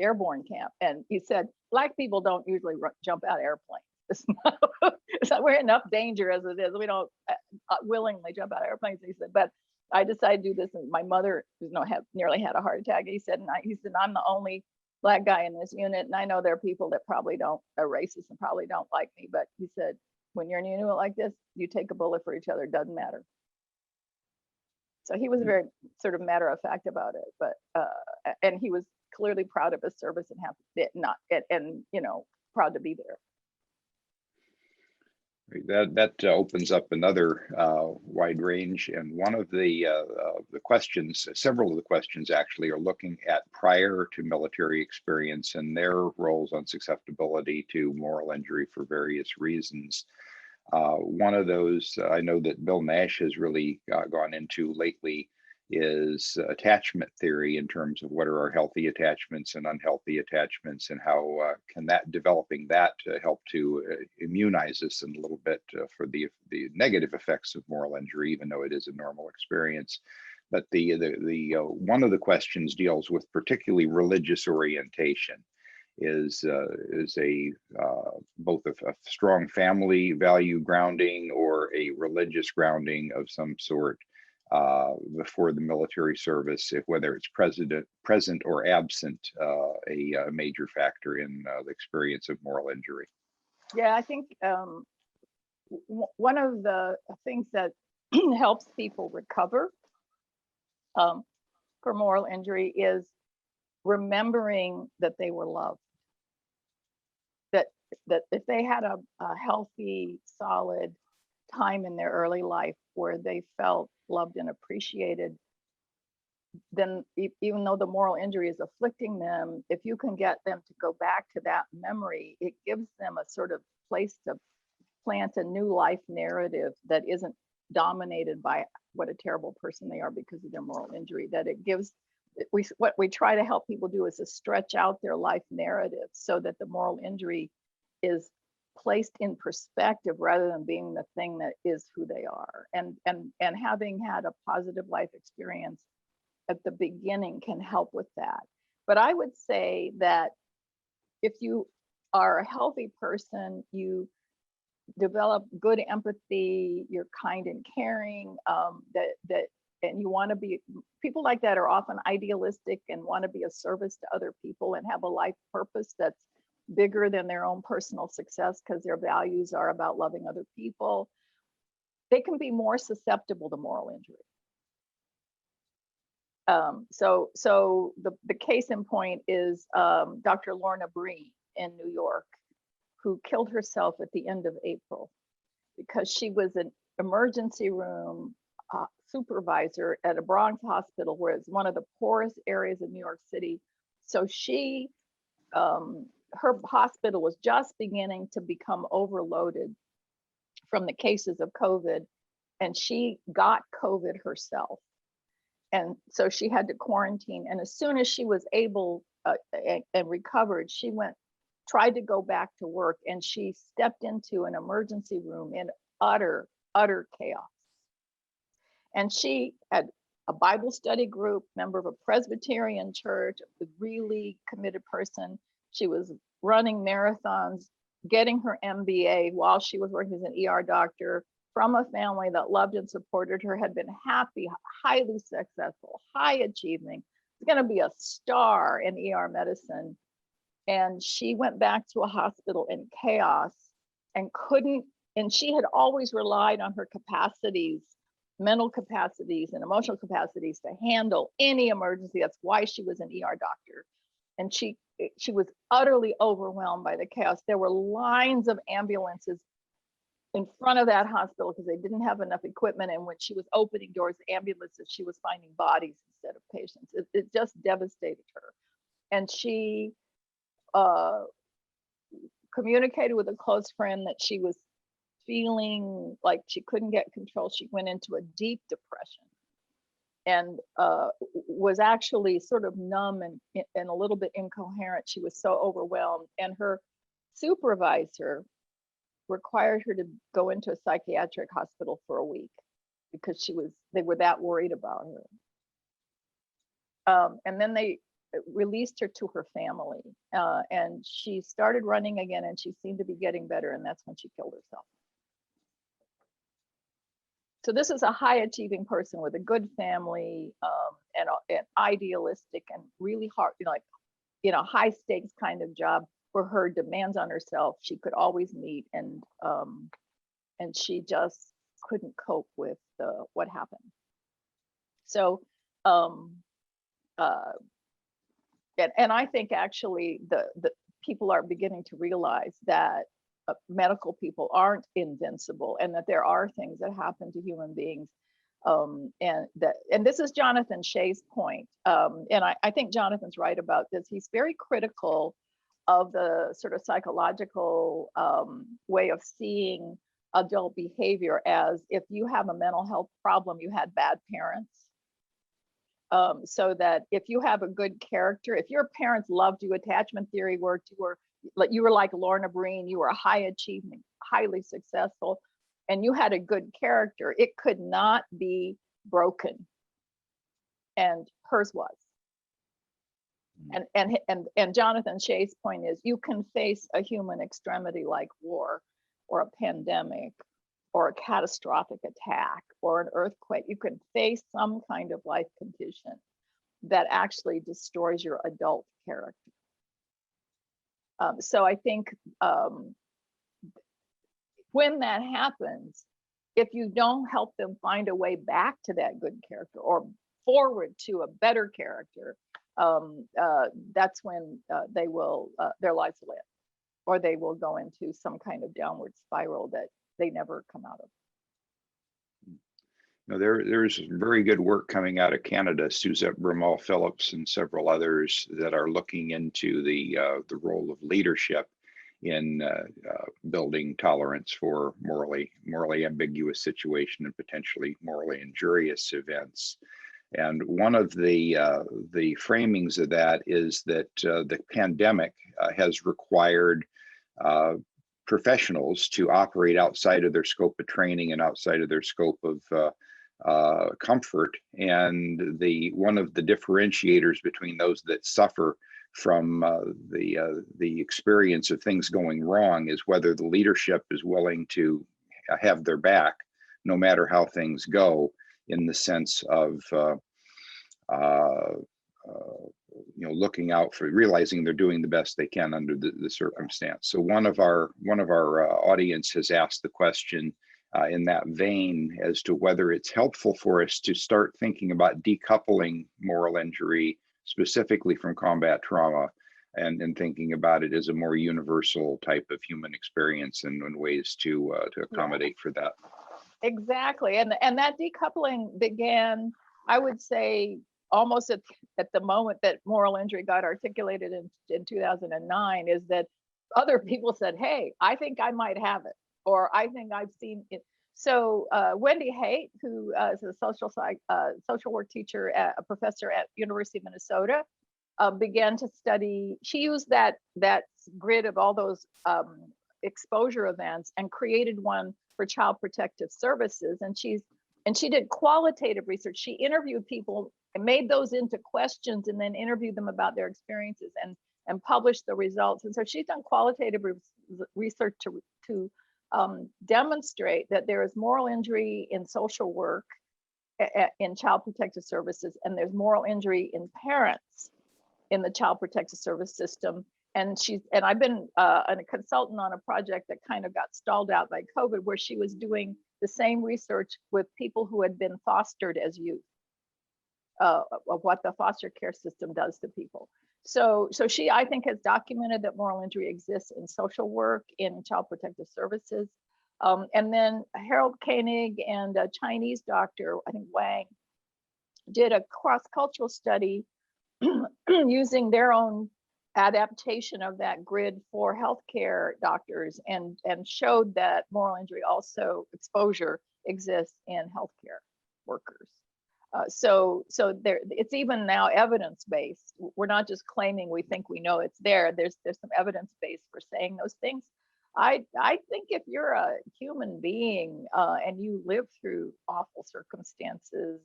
airborne camp, and he said Black people don't usually jump out of airplanes. We're in enough danger as it is. We don't willingly jump out of airplanes. He said, but I decided to do this, and my mother, nearly had a heart attack. He said, I'm the only Black guy in this unit, and I know there are people that probably are racist and probably don't like me. But he said, when you're in a unit like this, you take a bullet for each other. It doesn't matter. So he was very sort of matter of fact about it, but and he was clearly proud of his service and proud to be there. That opens up another wide range, and one of the questions, several of the questions actually, are looking at prior to military experience and their roles on susceptibility to moral injury for various reasons. One of those I know that Bill Nash has really gone into lately is attachment theory, in terms of what are our healthy attachments and unhealthy attachments, and how can developing that help to immunize us in a little bit for the negative effects of moral injury, even though it is a normal experience. But the one of the questions deals with particularly religious orientation. is a both a strong family value grounding or a religious grounding of some sort before the military service, if whether it's present or absent, a major factor in the experience of moral injury. Yeah, I think one of the things that helps people recover for moral injury is remembering that they were loved. That if they had a healthy, solid time in their early life where they felt loved and appreciated, then even though the moral injury is afflicting them, if you can get them to go back to that memory, it gives them a sort of place to plant a new life narrative that isn't dominated by what a terrible person they are because of their moral injury. That it gives, what we try to help people do is to stretch out their life narrative so that the moral injury is placed in perspective rather than being the thing that is who they are. And having had a positive life experience at the beginning can help with that. But I would say that if you are a healthy person, you develop good empathy, you're kind and caring, and you want to be, people like that are often idealistic and want to be of service to other people and have a life purpose that's bigger than their own personal success because their values are about loving other people. They can be more susceptible to moral injury. So the case in point is Dr. Lorna Breen in New York, who killed herself at the end of April because she was an emergency room supervisor at a Bronx hospital, where it's one of the poorest areas of New York City. So she, her hospital was just beginning to become overloaded from the cases of COVID, and she got COVID herself. And so she had to quarantine. And as soon as she was able and recovered, she tried to go back to work, and she stepped into an emergency room in utter chaos. And she had a Bible study group, member of a Presbyterian church, a really committed person. She was running marathons, getting her MBA while she was working as an ER doctor, from a family that loved and supported her, had been happy, highly successful, high achieving, was going to be a star in ER medicine. And she went back to a hospital in chaos and couldn't, and she had always relied on her capacities, mental capacities and emotional capacities to handle any emergency. That's why she was an ER doctor. And she was utterly overwhelmed by the chaos. There were lines of ambulances in front of that hospital because they didn't have enough equipment. And when she was opening doors, ambulances, she was finding bodies instead of patients. It just devastated her. And she communicated with a close friend that she was feeling like she couldn't get control. She went into a deep depression and was actually sort of numb and a little bit incoherent. She was so overwhelmed. And her supervisor required her to go into a psychiatric hospital for a week because they were that worried about her. And then they released her to her family, and she started running again, and she seemed to be getting better, and that's when she killed herself. So this is a high achieving person with a good family, and an idealistic and really hard, high stakes kind of job where her demands on herself she could always meet, and she just couldn't cope with what happened. So and I think actually the people are beginning to realize that medical people aren't invincible, and that there are things that happen to human beings. And this is Jonathan Shay's point. And I think Jonathan's right about this. He's very critical of the sort of psychological way of seeing adult behavior as if you have a mental health problem, you had bad parents. So that if you have a good character, if your parents loved you, attachment theory worked, you were like Lorna Breen, you were high achievement, highly successful, and you had a good character, it could not be broken. And hers was. And Jonathan Shay's point is, you can face a human extremity like war or a pandemic or a catastrophic attack or an earthquake. You can face some kind of life condition that actually destroys your adult character. So I think when that happens, if you don't help them find a way back to that good character or forward to a better character, that's when they will, their lives will end, or they will go into some kind of downward spiral that they never come out of. Now, there's very good work coming out of Canada. Suzette Bramall Phillips and several others that are looking into the role of leadership in building tolerance for morally ambiguous situation and potentially morally injurious events. And one of the framings of that is that the pandemic has required professionals to operate outside of their scope of training and outside of their scope of comfort. And one of the differentiators between those that suffer from the experience of things going wrong is whether the leadership is willing to have their back, no matter how things go, in the sense of looking out for, realizing they're doing the best they can under the circumstance. So one of our audience has asked the question in that vein as to whether it's helpful for us to start thinking about decoupling moral injury specifically from combat trauma and thinking about it as a more universal type of human experience and ways to accommodate for that. Exactly. And that decoupling began, I would say, almost at the moment that moral injury got articulated in 2009, is that other people said, hey, I think I might have it, or I think I've seen it. So Wendy Haight, who is a social work teacher, a professor at University of Minnesota, began to study. She used that grid of all those exposure events and created one for Child Protective Services. And she did qualitative research. She interviewed people and made those into questions and then interviewed them about their experiences and published the results. And so she's done qualitative research to demonstrate that there is moral injury in social work, in Child Protective Services, and there's moral injury in parents in the Child Protective Service system. And I've been a consultant on a project that kind of got stalled out by COVID, where she was doing the same research with people who had been fostered as youth, of what the foster care system does to people. So she, I think, has documented that moral injury exists in social work, in Child Protective Services. And then Harold Koenig and a Chinese doctor, I think Wang, did a cross-cultural study using their own adaptation of that grid for healthcare doctors, and showed that moral injury also exposure exists in healthcare workers. So there, it's even now evidence-based. We're not just claiming we think we know it's there. There's some evidence base for saying those things. I think if you're a human being and you live through awful circumstances,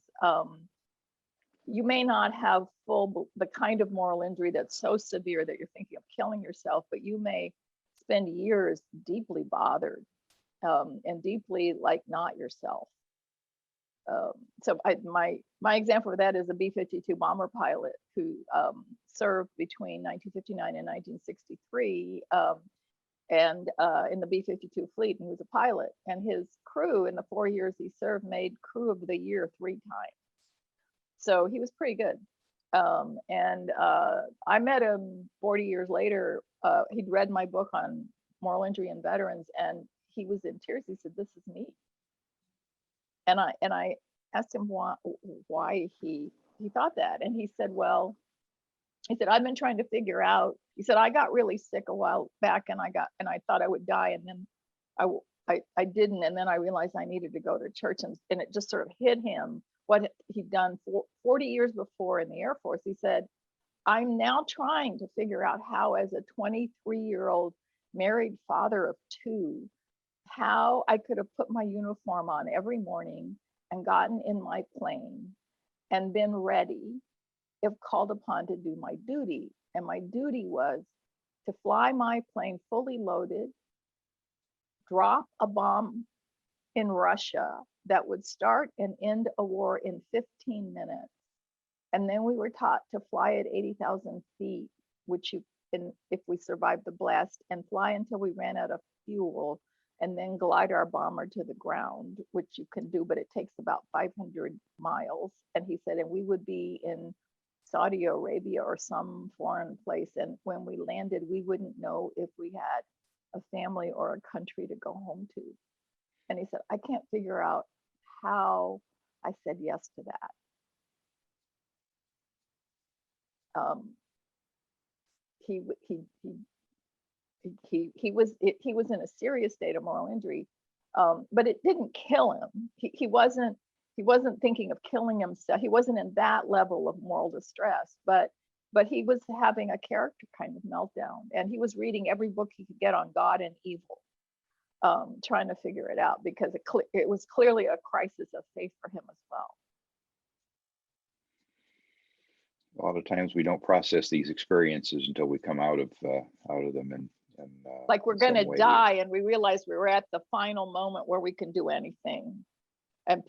you may not have the kind of moral injury that's so severe that you're thinking of killing yourself, but you may spend years deeply bothered and deeply like not yourself. So my example of that is a B-52 bomber pilot who served between 1959 and 1963 and in the B-52 fleet, and he was a pilot. And his crew, in the 4 years he served, made Crew of the Year 3 times. So he was pretty good. And I met him 40 years later. He'd read my book on moral injury in veterans, and he was in tears. He said, "This is me." And I asked him why he thought that. And he said, well, he said, I've been trying to figure out, he said, I got really sick a while back and I thought I would die. And then I didn't. And then I realized I needed to go to church, and it just sort of hit him what he'd done 40 years before in the Air Force. He said, I'm now trying to figure out how, as a 23-year-old married father of 2, how I could have put my uniform on every morning and gotten in my plane and been ready if called upon to do my duty. And my duty was to fly my plane fully loaded, drop a bomb in Russia that would start and end a war in 15 minutes. And then we were taught to fly at 80,000 feet, which you can, if we survived the blast, and fly until we ran out of fuel, and then glide our bomber to the ground, which you can do, but it takes about 500 miles. And he said, and we would be in Saudi Arabia or some foreign place. And when we landed, we wouldn't know if we had a family or a country to go home to. And he said, I can't figure out how I said yes to that. He was in a serious state of moral injury, but it didn't kill him. He wasn't thinking of killing himself. He wasn't in that level of moral distress, but he was having a character kind of meltdown, and he was reading every book he could get on God and evil, trying to figure it out, because it was clearly a crisis of faith for him as well. A lot of times we don't process these experiences until we come out of them, and like we're in going some to way. die, and we realize we were at the final moment where we can do anything. And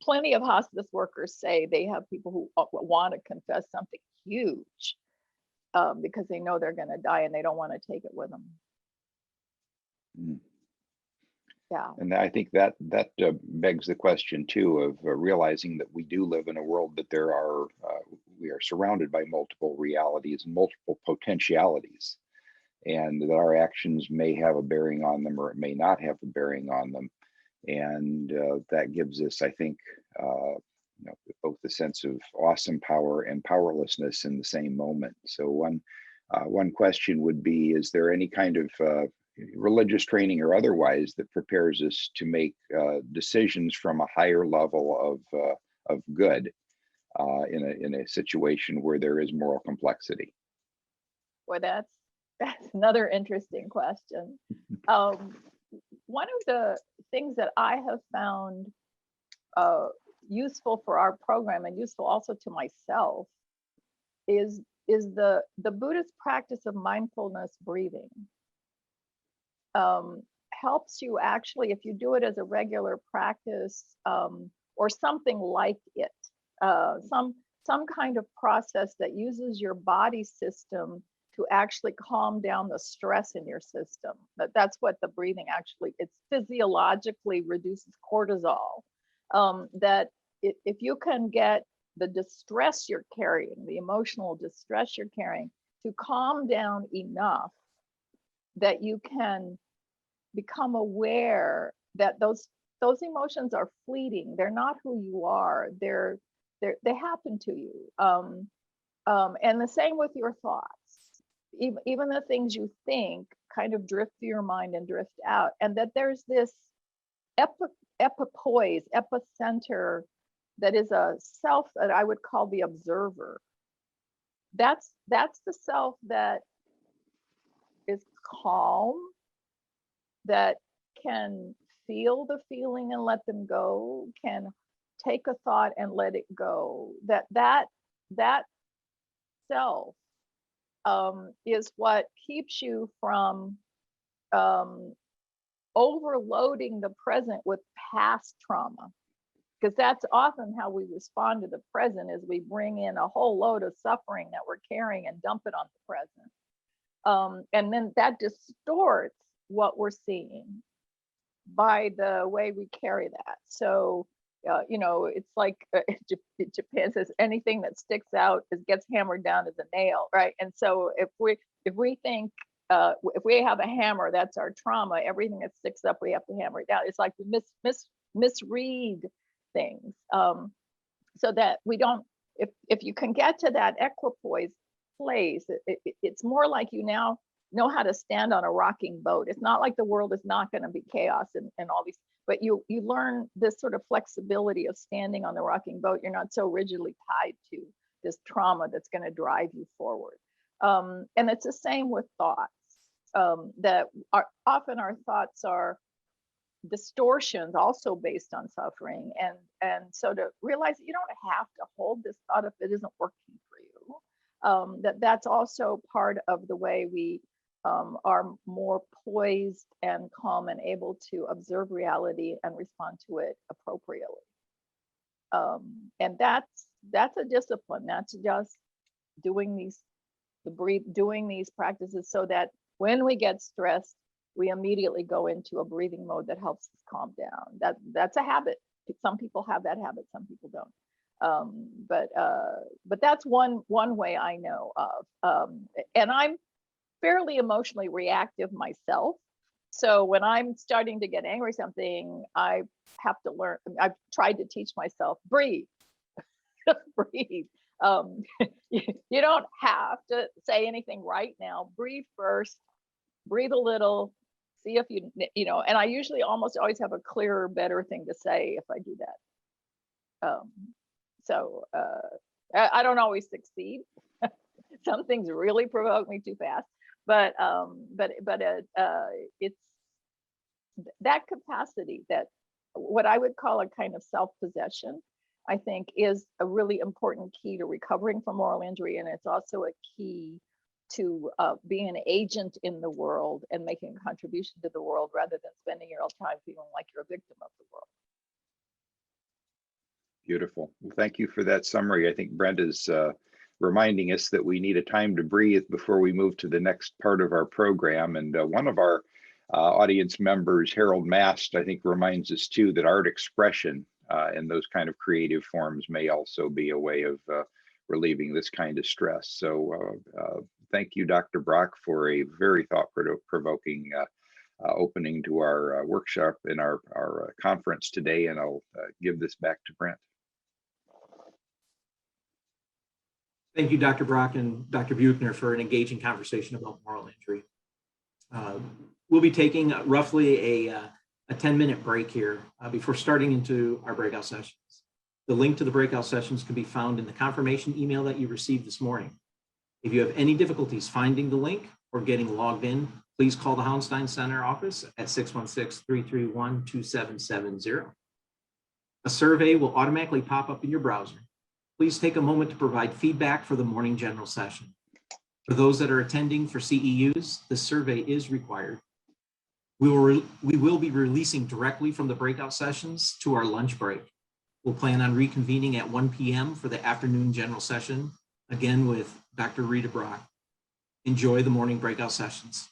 plenty of hospice workers say they have people who want to confess something huge because they know they're going to die and they don't want to take it with them. Mm. Yeah. And I think that begs the question too of realizing that we do live in a world that we are surrounded by multiple realities and multiple potentialities, and that our actions may have a bearing on them or it may not have a bearing on them. And that gives us, I think, both the sense of awesome power and powerlessness in the same moment. So one question would be, is there any kind of religious training or otherwise that prepares us to make decisions from a higher level of good in a situation where there is moral complexity? Well, that's another interesting question. One of the things that I have found useful for our program, and useful also to myself, is the Buddhist practice of mindfulness breathing. Helps you actually, if you do it as a regular practice, or something like it, some kind of process that uses your body system to actually calm down the stress in your system. That's what the breathing actually, it physiologically reduces cortisol. That if you can get the distress you're carrying, the emotional distress you're carrying, to calm down enough that you can become aware that those emotions are fleeting. They're not who you are. They happen to you. And the same with your thoughts. Even the things you think kind of drift through your mind and drift out, and that there's this epipoise, epicenter, that is a self that I would call the observer. That's the self that is calm, that can feel the feeling and let them go, can take a thought and let it go. That self is what keeps you from overloading the present with past trauma, because that's often how we respond to the present, is we bring in a whole load of suffering that we're carrying and dump it on the present, and then that distorts what we're seeing by the way we carry that. So it's like Japan says, anything that sticks out gets hammered down as a nail, right? And so if we think if we have a hammer, that's our trauma, everything that sticks up, we have to hammer it down. It's like we misread things, so that we don't, if you can get to that equipoise place, it's more like you now know how to stand on a rocking boat. It's not like the world is not going to be chaos and all these, but you learn this sort of flexibility of standing on the rocking boat. You're not so rigidly tied to this trauma that's going to drive you forward. And it's the same with thoughts, that often our thoughts are distortions also based on suffering. And so to realize that you don't have to hold this thought if it isn't working for you. that's also part of the way we are more poised and calm and able to observe reality and respond to it appropriately. And that's a discipline. That's just doing these practices so that when we get stressed, we immediately go into a breathing mode that helps us calm down. That's a habit. Some people have that habit, some people don't. But that's one way I know of. And I'm fairly emotionally reactive myself. So when I'm starting to get angry something, I have to learn. I've tried to teach myself, breathe, breathe. You don't have to say anything right now. Breathe first, breathe a little, see if you know, and I usually almost always have a clearer, better thing to say if I do that. I don't always succeed. Some things really provoke me too fast, but it's that capacity, that what I would call a kind of self-possession, I think is a really important key to recovering from moral injury. And it's also a key to being an agent in the world and making a contribution to the world rather than spending your time feeling like you're a victim of the world. Beautiful. Well, thank you for that summary. I think Brent is reminding us that we need a time to breathe before we move to the next part of our program. And one of our audience members, Harold Mast, I think reminds us too that art expression and those kind of creative forms may also be a way of relieving this kind of stress. So thank you, Dr. Brock, for a very thought-provoking opening to our workshop in our conference today. And I'll give this back to Brent. Thank you, Dr. Brock and Dr. Buechner, for an engaging conversation about moral injury. We'll be taking roughly a 10-minute break here before starting into our breakout sessions. The link to the breakout sessions can be found in the confirmation email that you received this morning. If you have any difficulties finding the link or getting logged in, please call the Houndstein Center office at 616-331-2770. A survey will automatically pop up in your browser. Please take a moment to provide feedback for the morning general session. For those that are attending for CEUs, the survey is required. We will be releasing directly from the breakout sessions to our lunch break. We'll plan on reconvening at 1 p.m. for the afternoon general session, again with Dr. Rita Brock. Enjoy the morning breakout sessions.